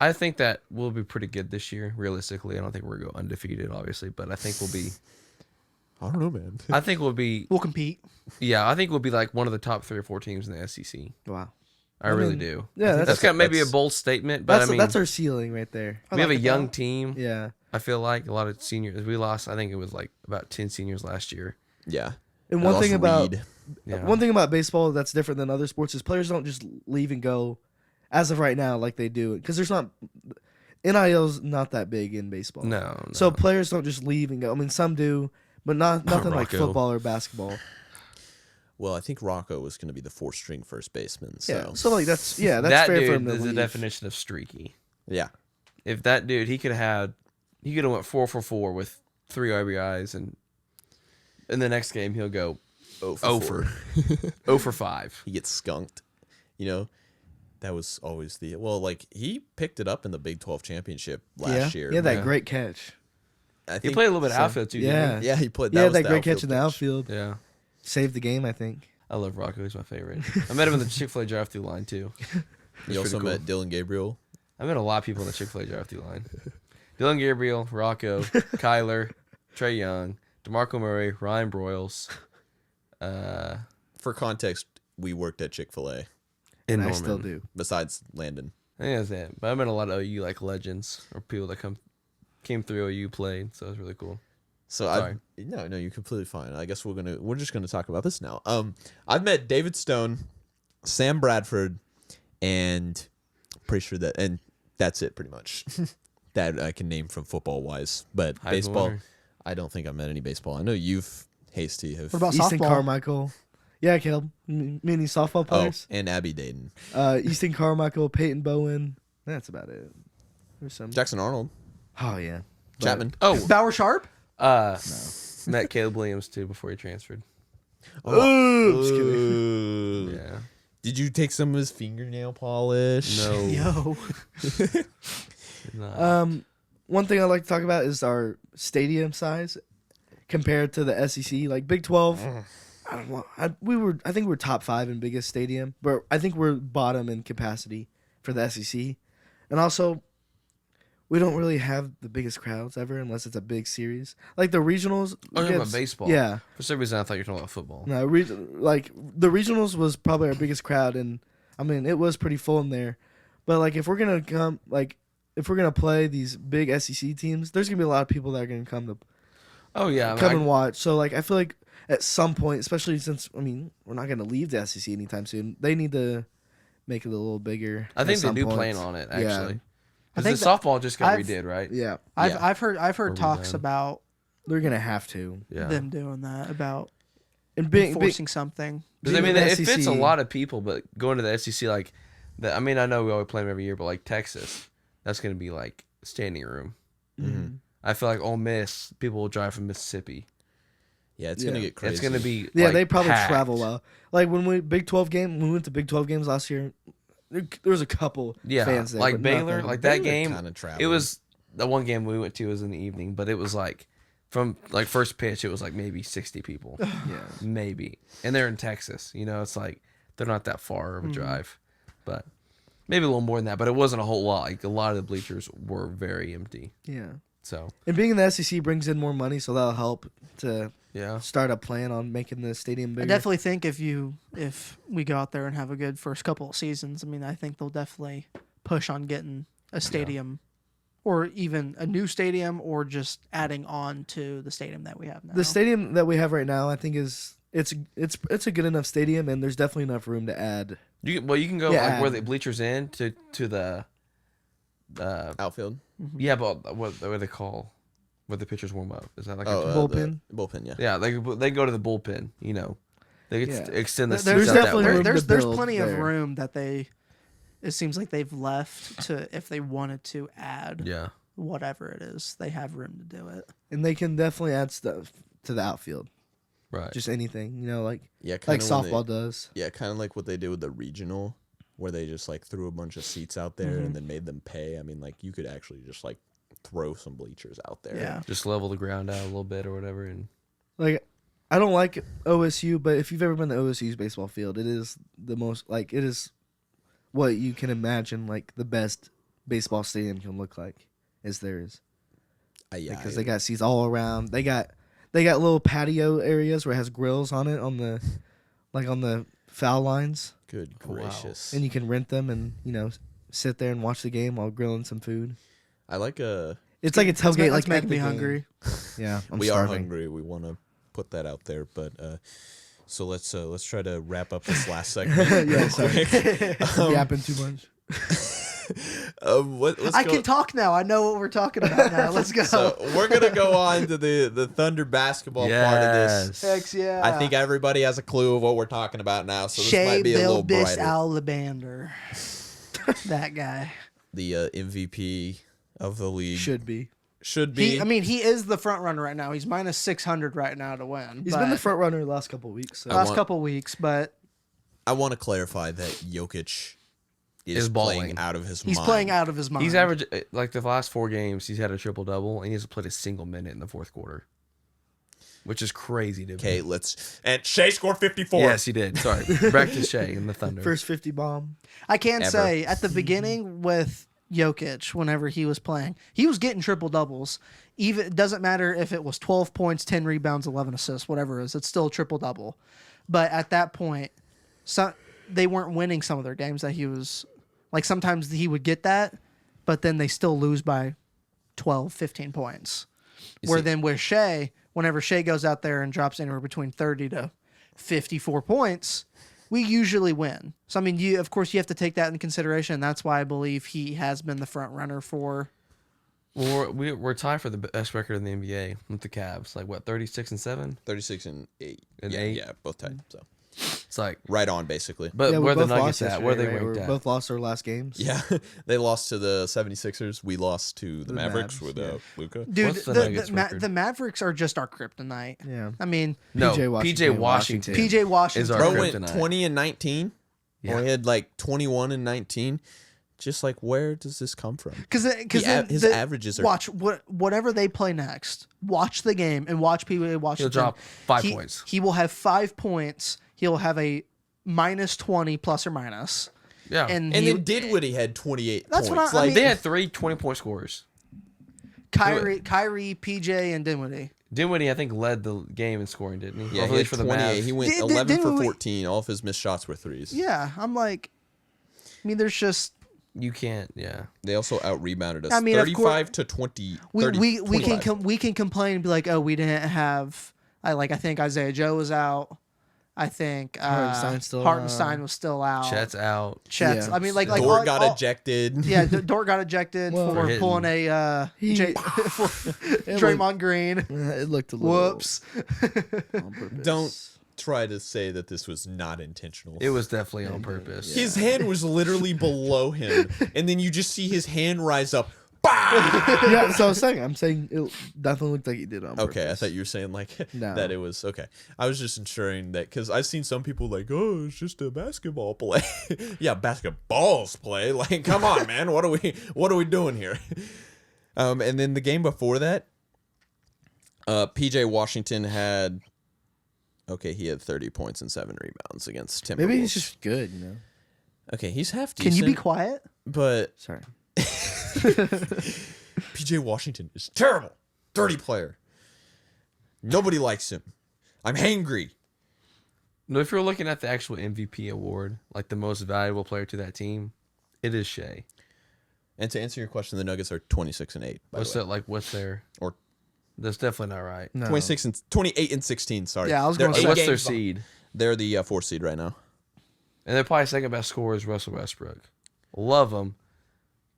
I think that we'll be pretty good this year. Realistically, I don't think we're going to go undefeated, obviously, but I think we'll be. I don't know, man. I think we'll compete. Yeah, I think we'll be like one of the top 3 or 4 teams in the SEC. Wow. I really do. Yeah, that's kind of maybe a bold statement, but that's our ceiling right there. We have a young team. Yeah. I feel like a lot of seniors. We lost. I think it was like about 10 seniors last year. Yeah. And one thing about baseball that's different than other sports is players don't just leave and go, as of right now, like they do, because there's not NIL's not that big in baseball. No. So players don't just leave and go. I mean, some do, but nothing like football or basketball. Well, I think Rocco was going to be the 4th-string first baseman. So. Yeah. So like that's that fair dude for him to leave. The definition of streaky. Yeah. If that dude, he could have went 4 for 4 with 3 RBIs, and in the next game he'll go 0 for 5. He gets skunked. You know, that was always he picked it up in the Big 12 championship last year. Yeah, that great catch. He played a little bit of outfield too. Yeah, yeah, he played. That great catch in the outfield. Yeah, saved the game, I think. I love Rocco. He's my favorite. I met him in the Chick-fil-A drive-thru line too. You also met Dylan Gabriel. I met a lot of people in the Chick-fil-A drive-thru line. Dylan Gabriel, Rocco, Kyler, Trey Young, DeMarco Murray, Ryan Broyles. For context, we worked at Chick-fil-A. And I still do. Besides Landen. I think that's it. But I met a lot of OU legends or people that came through OU played, so it was really cool. So no, you're completely fine. I guess we're just gonna talk about this now. I've met David Stone, Sam Bradford, and pretty sure and that's it pretty much. That I can name from football wise. But baseball, I don't think I've met any baseball. I know you've Hasty have. What about Easton softball? Carmichael. Yeah, Caleb. Many softball players. And Abby Dayton. Easton Carmichael, Peyton Bowen. That's about it. There's some. Jackson Arnold. Oh yeah. Chapman. Bauer Sharp. No. Met Caleb Williams too before he transferred. Just kidding. Yeah. Did you take some of his fingernail polish? No. Yo. One thing I'd like to talk about is our stadium size compared to the SEC. Like Big 12, I don't know. I think we're top 5 in biggest stadium, but I think we're bottom in capacity for the SEC. And also, we don't really have the biggest crowds ever unless it's a big series. Like the regionals. Oh, you're talking about baseball. Yeah. For some reason, I thought you were talking about football. No, like the regionals was probably our biggest crowd, and I mean it was pretty full in there. But like if we're gonna play these big SEC teams, there's gonna be a lot of people that are gonna come to. Oh yeah, and watch. So like I feel like at some point, especially since we're not gonna leave the SEC anytime soon, they need to make it a little bigger. I think they do plan on it actually. Yeah. Because the softball just got redid, right? Yeah. I've heard talks about they're gonna have to them doing that about and enforcing something. Because I mean, it fits a lot of people, but going to the SEC like that. I mean, I know we always play them every year, but like Texas, that's gonna be like standing room. Mm-hmm. I feel like Ole Miss people will drive from Mississippi. Yeah, it's gonna get crazy. It's gonna be they probably packed. travel well. Like when we went to Big 12 games last year, there was a couple fans there. Like but Baylor, nothing. like that Baylor game. kinda traveled. It was the one game we went to was in the evening, but it was like from like first pitch, it was like maybe 60 people, maybe, and they're in Texas. You know, it's like they're not that far of a drive, but maybe a little more than that. But it wasn't a whole lot. Like a lot of the bleachers were very empty. Yeah. So And being in the SEC brings in more money, so that'll help to yeah, start a plan on making the stadium bigger. I definitely think if we go out there and have a good first couple of seasons, I mean, I think they'll definitely push on getting a stadium, or even a new stadium, or just adding on to the stadium that we have now. The stadium that we have right now, I think it's a good enough stadium, and there's definitely enough room to add. you can go Yeah. like where the bleachers in to the outfield. yeah, but what do they call where the pitchers warm up? Is that like a bullpen? The bullpen, yeah. yeah, they go to the bullpen. You know, they get to extend the There's seats out definitely that way. room to there's build plenty of there. room that it seems like they've left to, if they wanted to add Yeah. whatever it is, they have room to do it. And they can definitely add stuff to the outfield. Right. Just anything, like Yeah, like kinda when softball does. Yeah, kind of like what they did with the regional, where they just like threw a bunch of seats out there and then made them pay. I mean, like you could actually just like throw some bleachers out there. Yeah. Just level the ground out a little bit or whatever, and Like, I don't like OSU, but if you've ever been to OSU's baseball field, it is the most it is what you can imagine the best baseball stadium can look like is theirs. Yeah, Because they got seats all around. They got little patio areas where it has grills on it on the foul lines, good gracious. and you can rent them and sit there and watch the game while grilling some food. I like It's like a tailgate. That's making at me the game. hungry. Yeah, I'm we starving. are hungry. We want to put that out there, but so let's try to wrap up this last segment. Yeah, real sorry. quick. Yapping too much. Let's I go. can talk now. I know what we're talking about now. Let's go. So we're gonna go on to the Thunder basketball part of this. Heck yeah. I think everybody has a clue of what we're talking about now, so this Shea might be a little Bilbis brighter. Alexander. That guy. The MVP of the league Should be. He is the front runner right now. He's minus 600 right now to win. He's been the front runner the last couple of weeks. So. last couple weeks, but I want to clarify that Jokic is balling. playing out of his he's mind. playing out of his mind. he's averaged like the last 4 games. He's had a triple double, and he hasn't played a single minute in the fourth quarter, which is crazy to me. Okay, and Shea scored 54. Yes, he did. Sorry, back to Shea and the Thunder. First 50 bomb. I can Ever. say at the beginning with Jokic, whenever he was playing, he was getting triple doubles. Even it doesn't matter if it was 12 points, 10 rebounds, 11 assists, whatever it is. It's still a triple double. But at that point, they weren't winning some of their games that he was like. Sometimes he would get that, but then they still lose by 12, 15 points. Then with Shea, whenever Shea goes out there and drops anywhere between 30 to 54 points, we usually win. So, I mean, you have to take that into consideration. And that's why I believe he has been the front runner for. Well, we're tied for the best record in the NBA with the Cavs. Like, what, 36-7? 36 and 8. And yeah, 8? Yeah, both tied. So It's like, right on, basically. but Yeah, where we the both Nuggets lost at? Where they yesterday, right? ranked We at? both lost our last games. Yeah, they lost to the 76ers. We lost to the Mavericks Mavs, with Luka. Dude, What's the Nuggets record? the Mavericks are just our kryptonite. Yeah. I mean, No, PJ Washington. PJ Washington. Is our Bro kryptonite. went 20 and 19. Yeah. Or he had like 21 and 19. Just like, where does this come from? Because His averages are... watch whatever they play next. Watch the game and watch PJ Washington. He'll drop 5 points. He will have 5 points. He'll have a minus 20 plus or minus. Yeah. And then Dinwiddie had 28 That's what points. I mean- they had 3 20-point scorers. Kyrie, PJ, and Dinwiddie. Dinwiddie, I think, led the game in scoring, didn't he? Yeah, Or he at had least for the 28. Mavs. He went Did- 11 for Dinwiddie- 14. All of his missed shots were threes. Yeah, I'm like, I mean, there's just You can't, yeah. They also out-rebounded us. I mean, of 35 to 20. we 25. can complain and be like, oh, we didn't have. I think Isaiah Joe was out. I think Hartenstein was still out. Chet's out. Chet's. Yeah. I mean, like Dort got ejected. Yeah, Dort got ejected Well, for hitting. pulling a Draymond Green. It looked a little. Whoops. On purpose. Don't try to say that this was not intentional. It was definitely on purpose. His hand was literally below him, and then you just see his hand rise up, Yeah, so I'm saying it definitely looked like he did it on purpose. Okay, I thought you were saying like No. that it was okay. I was just ensuring that because I've seen some people like, oh, it's just a basketball play. Yeah, basketball's play. Like, come on, man, what are we doing here? And then the game before that, PJ Washington had 30 points and 7 rebounds against Timberwolves. Maybe he's just good, you know. Okay, he's half decent. Can you be quiet? But Sorry. PJ Washington is terrible. Dirty player. Nobody likes him. I'm hangry. No, if you're looking at the actual MVP award, like the most valuable player to that team, it is Shea. And to answer your question, the Nuggets are 26-8. What's that like? What's their? Or that's definitely not right. No. 28-16. Sorry. Yeah, I was They're gonna say- eight What's games their behind. seed? They're the 4th seed right now. And they're probably second best scorer is Russell Westbrook. Love him,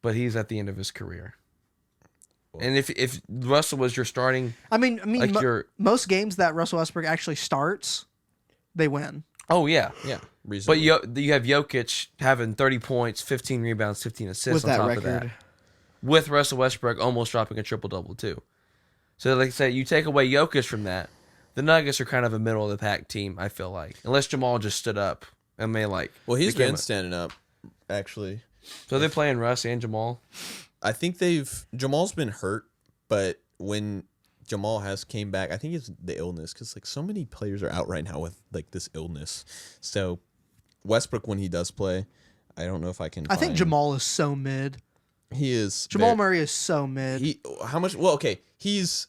but he's at the end of his career. And if Russell was your starting, I mean, like most games that Russell Westbrook actually starts, they win. oh yeah, Yeah, but reasonably. you have Jokic having 30 points, 15 rebounds, 15 assists With on that top record. of that, with Russell Westbrook almost dropping a triple double too. So like I say, you take away Jokic from that, the Nuggets are kind of a middle of the pack team. I feel like unless Jamal just stood up and made like Well, he's became been a- standing up, actually. So they're playing Russ and Jamal. I think Jamal's been hurt, but when Jamal has came back, I think it's the illness because like so many players are out right now with like this illness. So Westbrook, when he does play, I don't know if I can. I think find- Jamal is so mid. He is Jamal Murray is so mid. How much? Well, okay, he's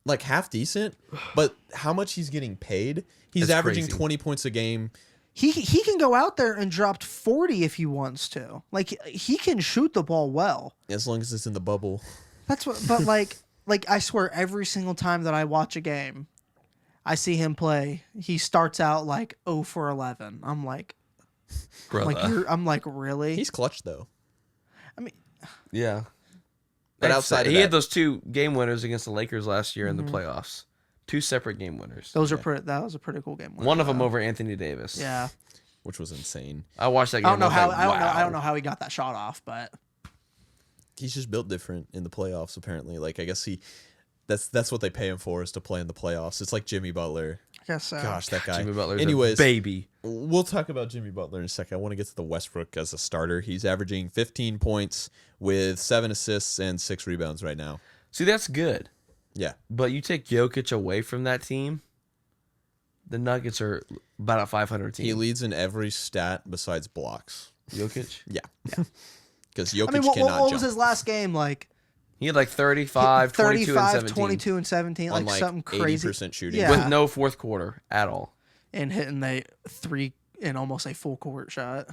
like half decent, but how much he's getting paid? He's That's averaging crazy. 20 points a game. He can go out there and drop 40 if he wants to. Like he can shoot the ball well. As long as it's in the bubble. That's what. But like I swear, every single time that I watch a game, I see him play. He starts out like 0 for 11. I'm like, Brother. I'm like, really? He's clutch though. I mean, Yeah. But That's- outside of he had that- those 2 game winners against the Lakers last year in the playoffs. 2 separate game winners. those are pretty. That was a pretty cool game. One of them over Anthony Davis. Yeah. Which was insane. I watched that game. I don't know how. like, I don't know. I wow. don't know how he got that shot off, but He's just built different in the playoffs. Apparently, like I guess that's what they pay him for is to play in the playoffs. It's like Jimmy Butler. I guess so. Gosh, that guy. Jimmy Butler's Anyways, a baby. we'll talk about Jimmy Butler in a second. I want to get to the Westbrook as a starter. He's averaging 15 points with 7 assists and 6 rebounds right now. See, that's good. Yeah. But you take Jokic away from that team, the Nuggets are about a 500 team. He leads in every stat besides blocks. Jokic? Yeah. Because Jokic I mean, what cannot was jump. his last game like? He had like 35, 22, and 17. 22, and 17, on like something crazy. 80% shooting. Yeah. With no fourth quarter at all. And hitting the 3 in almost a full court shot.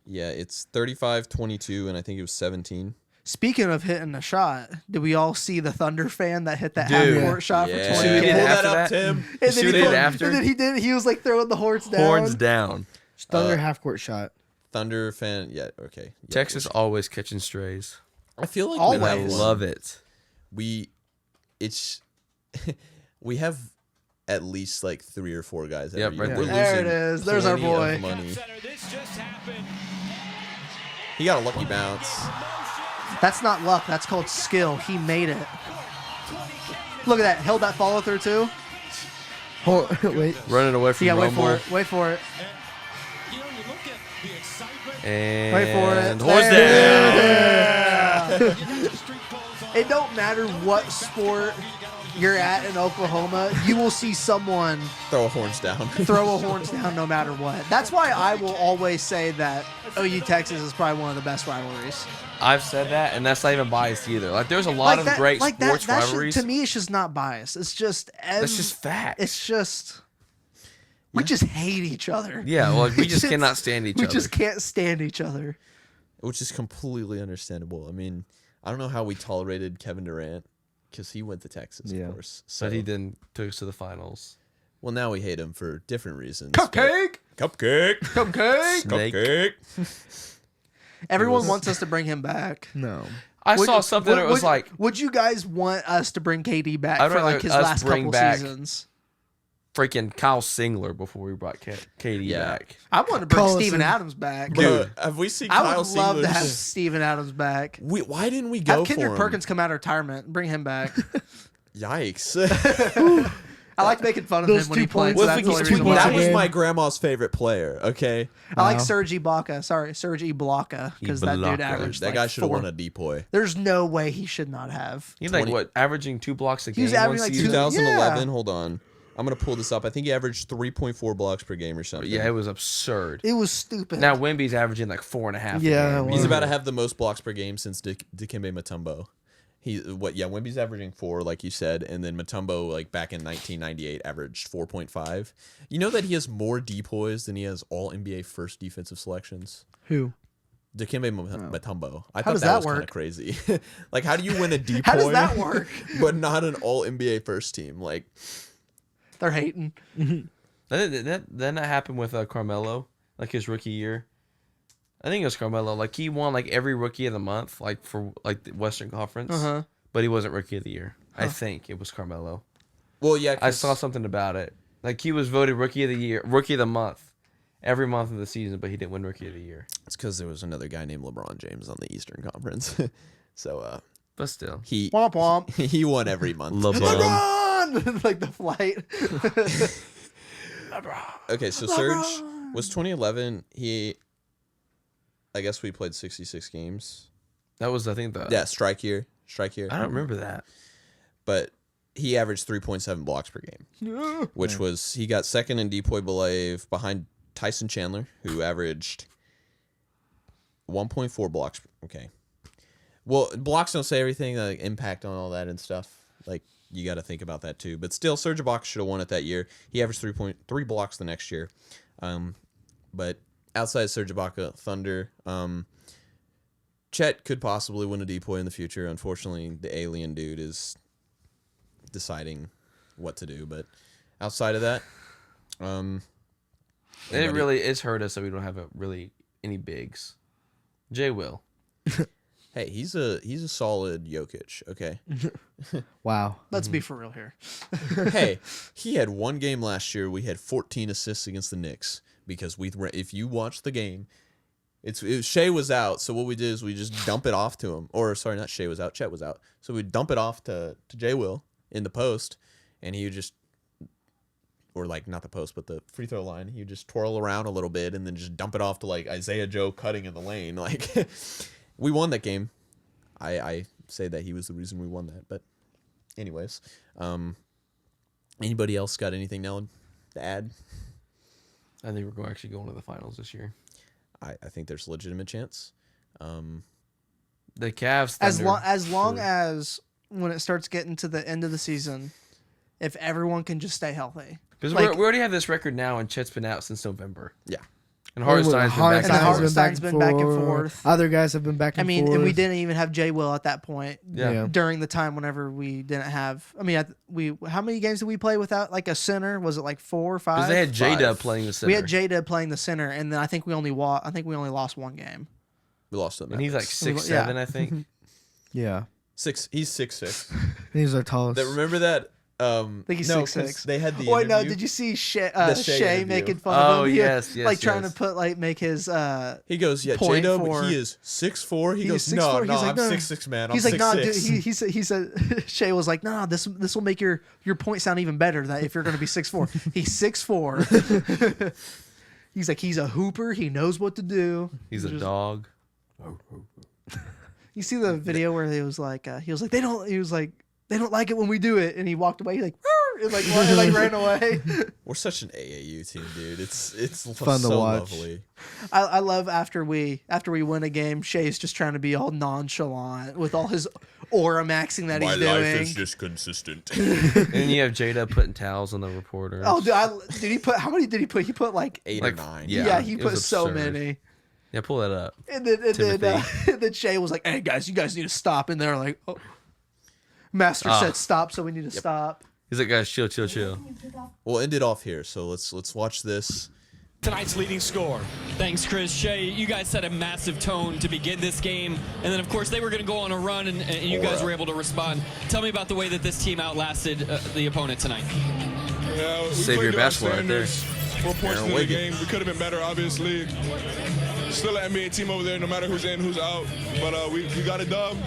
Yeah, it's 35, 22, and I think it was 17. Speaking of hitting a shot, did we all see the Thunder fan that hit that Dude. half court shot Yeah. for See what he 20? did Pull that after up, that? Tim. And See then what he he did pulled- after? And then he was like throwing the horns down. Horns down. Thunder half court shot. Thunder fan. Yeah, okay. Yeah, Texas always catching strays. I feel like Always. And I we have love it. we have at least like 3 or 4 guys every Yep, year. right We're there. There it losing is. There's our plenty boy. of money. He got a lucky bounce. That's not luck. That's called skill. He made it. Look at that. Held that follow through too. Wait. Running away from Yeah, wait Rumble. for it. Wait for it. And Wait for it. horns There. down. It don't matter what sport you're at in Oklahoma, you will see someone Throw a horns down. throw a horns down no matter what. That's why I will always say that OU Texas is probably one of the best rivalries. I've said that, and that's not even biased either. Like, there's a lot of great sports rivalries. To me, it's just not biased. It's just That's just facts. It's just we just hate each other. Yeah, well, we just It's- cannot stand each We other. just can't stand each other. Which is completely understandable. I mean, I don't know how we tolerated Kevin Durant because he went to Texas, Yeah. of course. So But he then took us to the finals. well, now we hate him for different reasons. Cupcake, but- Cupcake. cupcake. Snake. Cupcake. Everyone wants us to bring him back. No. I saw something that was like, would you guys want us to bring KD back I'd for like rather his us last bring couple back- seasons? freaking Kyle Singler before we brought KD back. I want to bring Collison. Steven Adams back. Dude, have we seen I Kyle would love to have Singler? Steven Adams back. Why didn't we go Have Kendrick for him? Perkins come out of retirement. Bring him back. Yikes. I like making fun of Those him when he 2 plays. points. So Well, that's if the we only get reason 2 why. that was game. my grandma's favorite player, okay? I like Wow. Serge Ibaka. Sorry, Serge Ibaka, because that dude Ibaka. averaged That guy like should have 4. won a depoy. There's no way he should not have. He's like 20 what, averaging 2 blocks a game? was averaging one like season? 2011, Yeah. hold on. I'm going to pull this up. I think he averaged 3.4 blocks per game or something. Yeah, it was absurd. It was stupid. Now Wemby's averaging like 4.5. Yeah, a game. He's wow. about to have the most blocks per game since Dikembe Mutombo. Wemby's averaging 4, like you said, and then Mutombo, like back in 1998, averaged 4.5. You know that he has more depoys than he has all NBA first defensive selections? Who? Dikembe Mutombo. I How thought does that that was kind of work? crazy. Like, how do you win a depoy? How does that work? But not an all NBA first team. Like, They're hating. That happened with Carmelo, like his rookie year. I think it was Carmelo. Like he won like every rookie of the month, like for like the Western Conference. But he wasn't rookie of the year. I think it was Carmelo. well, yeah. I saw something about it. Like he was voted rookie of the year, rookie of the month, every month of the season, but he didn't win rookie of the year. It's because there was another guy named LeBron James on the Eastern Conference. So But still, he Womp womp. he won every month. LeBron! Like the flight. Okay, so Serge was 2011. I guess we played 66 games. that was I think the Yeah, strike year. I don't remember that. But he averaged 3.7 blocks per game, which was he got second in depoy believe behind Tyson Chandler, who averaged 1.4 blocks. Okay, well, blocks don't say everything. Like impact on all that and stuff. Like you got to think about that too. But still, Serge Ibaka should have won it that year. He averaged 3.3 blocks the next year. But outside Serge Ibaka, Thunder, Chet could possibly win a depoy in the future. Unfortunately, the alien dude is deciding what to do. But outside of that, It really it's hurt us that we don't have really any bigs. Jay will. hey, he's a solid Jokic. Okay, Wow. Let's be for real here. hey, he had one game last year. We had 14 assists against the Knicks because if you watch the game. Shea was out, so what we did is we just dump it off to him. Or sorry, not Shea was out, Chet was out. So we dump it off to Jay Will in the post, and he would just, or like not the post, but the free throw line. He would just twirl around a little bit and then just dump it off to like Isaiah Joe cutting in the lane. Like we won that game. I say that he was the reason we won that. But anyways, anybody else got anything now to add? I think we're going to actually go into the finals this year. I think there's a legitimate chance. The Cavs, As Thunder, long as when it starts getting to the end of the season, if everyone can just stay healthy. because like- we already have this record now, and Chet's been out since November. Yeah. And Hartenstein's been back. And and forth. Hartenstein's been back and forth. Other guys have been back I and mean, forth. and we didn't even have Jay Will at that point. Yeah. During the time whenever we didn't have, I mean, how many games did we play without like a center? Was it like 4 or 5? Because they had J-Dub 5. playing the center. We had J-Dub playing the center, and then I think we only lost one game. We lost them. and he's like 6'7", I think. Yeah. He's 6'6". He's our tallest. Remember that? I think he's 6'6". They had the. Oh, wait, no, interview. did you see Shea interview. making fun Oh, of him? yes, yes, like trying yes. to put make his He goes, yeah, point J-Dub, for- he is 6'4". He He's goes, 6'4". no, He's like, I'm no. 6'6", man. I'm He's like, 6'6". nah, dude. He said Shea was like, nah, this will make your point sound even better. That if you're going to be 6'4", he's 6'4". He's like, he's a hooper. He knows what to do. He's a dog. You see the video where he was like, they don't like it when we do it, and he walked away. He's like, and like ran away. We're such an AAU team, dude. It's fun to so watch. lovely. I love after we win a game, Shea's just trying to be all nonchalant with all his aura maxing that he's doing. just consistent. And then you have J-Dub putting towels on the reporters. Oh, dude, he put how many did he put? He put like 8 Like, or 9. yeah. he it put was so absurd. many. Yeah, pull that up. And then Timothy. then Shea was like, "Hey guys, you guys need to stop." And they're like, "Oh, Master said stop, so we need to stop." He's like, guys, chill. We'll end it off here. So let's watch this. Tonight's leading scorer. Thanks, Chris. Shea, you guys set a massive tone to begin this game. And then, of course, they were going to go on a run, and you guys were able to respond. Tell me about the way that this team outlasted the opponent tonight. Yeah, we Save played your good basketball right there. standards for portions of the game. We could have been better, obviously. Still an NBA team over there, no matter who's in, who's out. But we got a dub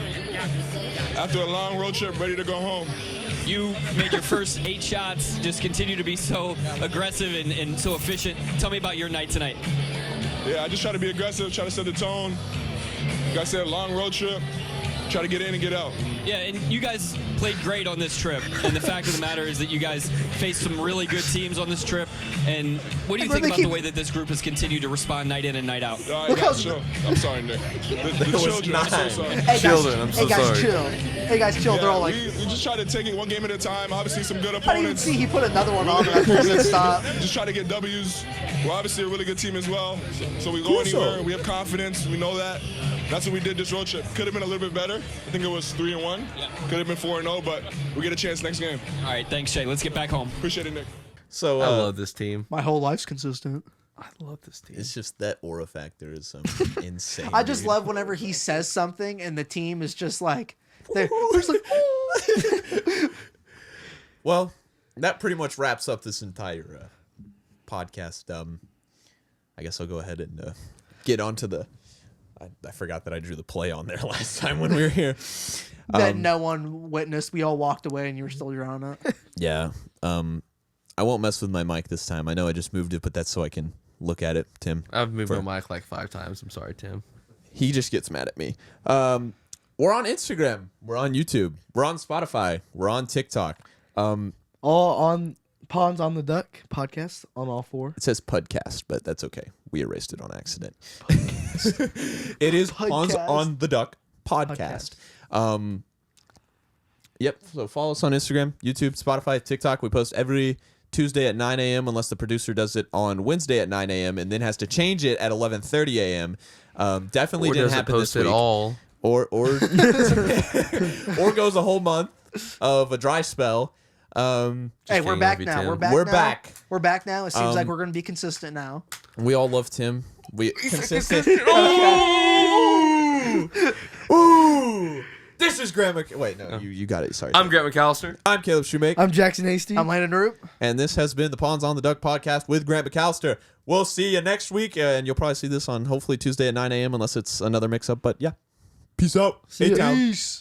after a long road trip, ready to go home. You made your first 8 shots, just continue to be so aggressive and so efficient. Tell me about your night tonight. Yeah, I just try to be aggressive, try to set the tone. Like I said, long road trip, try to get in and get out. Yeah, and you guys played great on this trip. And the fact of the matter is that you guys faced some really good teams on this trip. And what do you think about the way that this group has continued to respond night in and night out? All right, guys, chill. I'm sorry, Nick. The children, I'm so sorry. Hey, Children, I'm so hey guys, sorry. chill. Hey guys, chill. They're all like. We just try to take it one game at a time. Obviously, some good I didn't even opponents. see he put another one on. I told him to stop. Just try to get W's. We're obviously a really good team as well. So we go anywhere. We have confidence. We know that. That's what we did this road trip. Could have been a little bit better. I think it was 3-1. Yeah. Could have been 4-0, but we get a chance next game. All right, thanks, Shay. Let's get back home. Appreciate it, Nick. So I love this team. My whole life's consistent. I love this team. it's just that aura factor is insane. I just dude. love whenever he says something and the team is just like, they're just like, Well, that pretty much wraps up this entire podcast. I guess I'll go ahead and get onto the. I forgot that I drew the play on there last time when we were here. that no one witnessed. We all walked away and you were still drawing it. Yeah. I won't mess with my mic this time. I know I just moved it, but that's so I can look at it, Tim. I've moved my mic like 5 times. I'm sorry, Tim. He just gets mad at me. We're on Instagram. We're on YouTube. We're on Spotify. We're on TikTok. All on Ponds on the Duck podcast on all 4. It says podcast, but that's okay. We erased it on accident. It is Ponds Podcast. on the Duck podcast. Yep. So follow us on Instagram, YouTube, Spotify, TikTok. We post every Tuesday at 9 a.m. unless the producer does it on Wednesday at 9 a.m. and then has to change it at 11:30 a.m. Definitely Or didn't does it happen post this it week. all? Or or goes a whole month of a dry spell. Hey, we're kidding, back love you, now. Tim. We're back We're now. back. We're back now. It seems like we're going to be consistent now. We all love Tim. We consistent. Ooh. This is Grandma. Wait, no, you got it. Sorry. I'm Grant McAlister. I'm Caleb Shoemake. I'm Jackson Hasty. I'm Landon Roop. And this has been the Ponds on the Duck podcast with Grant McAlister. We'll see you next week, and you'll probably see this on hopefully Tuesday at 9 a.m. unless it's another mix-up. But yeah, peace out. See ya. A-Town. Peace.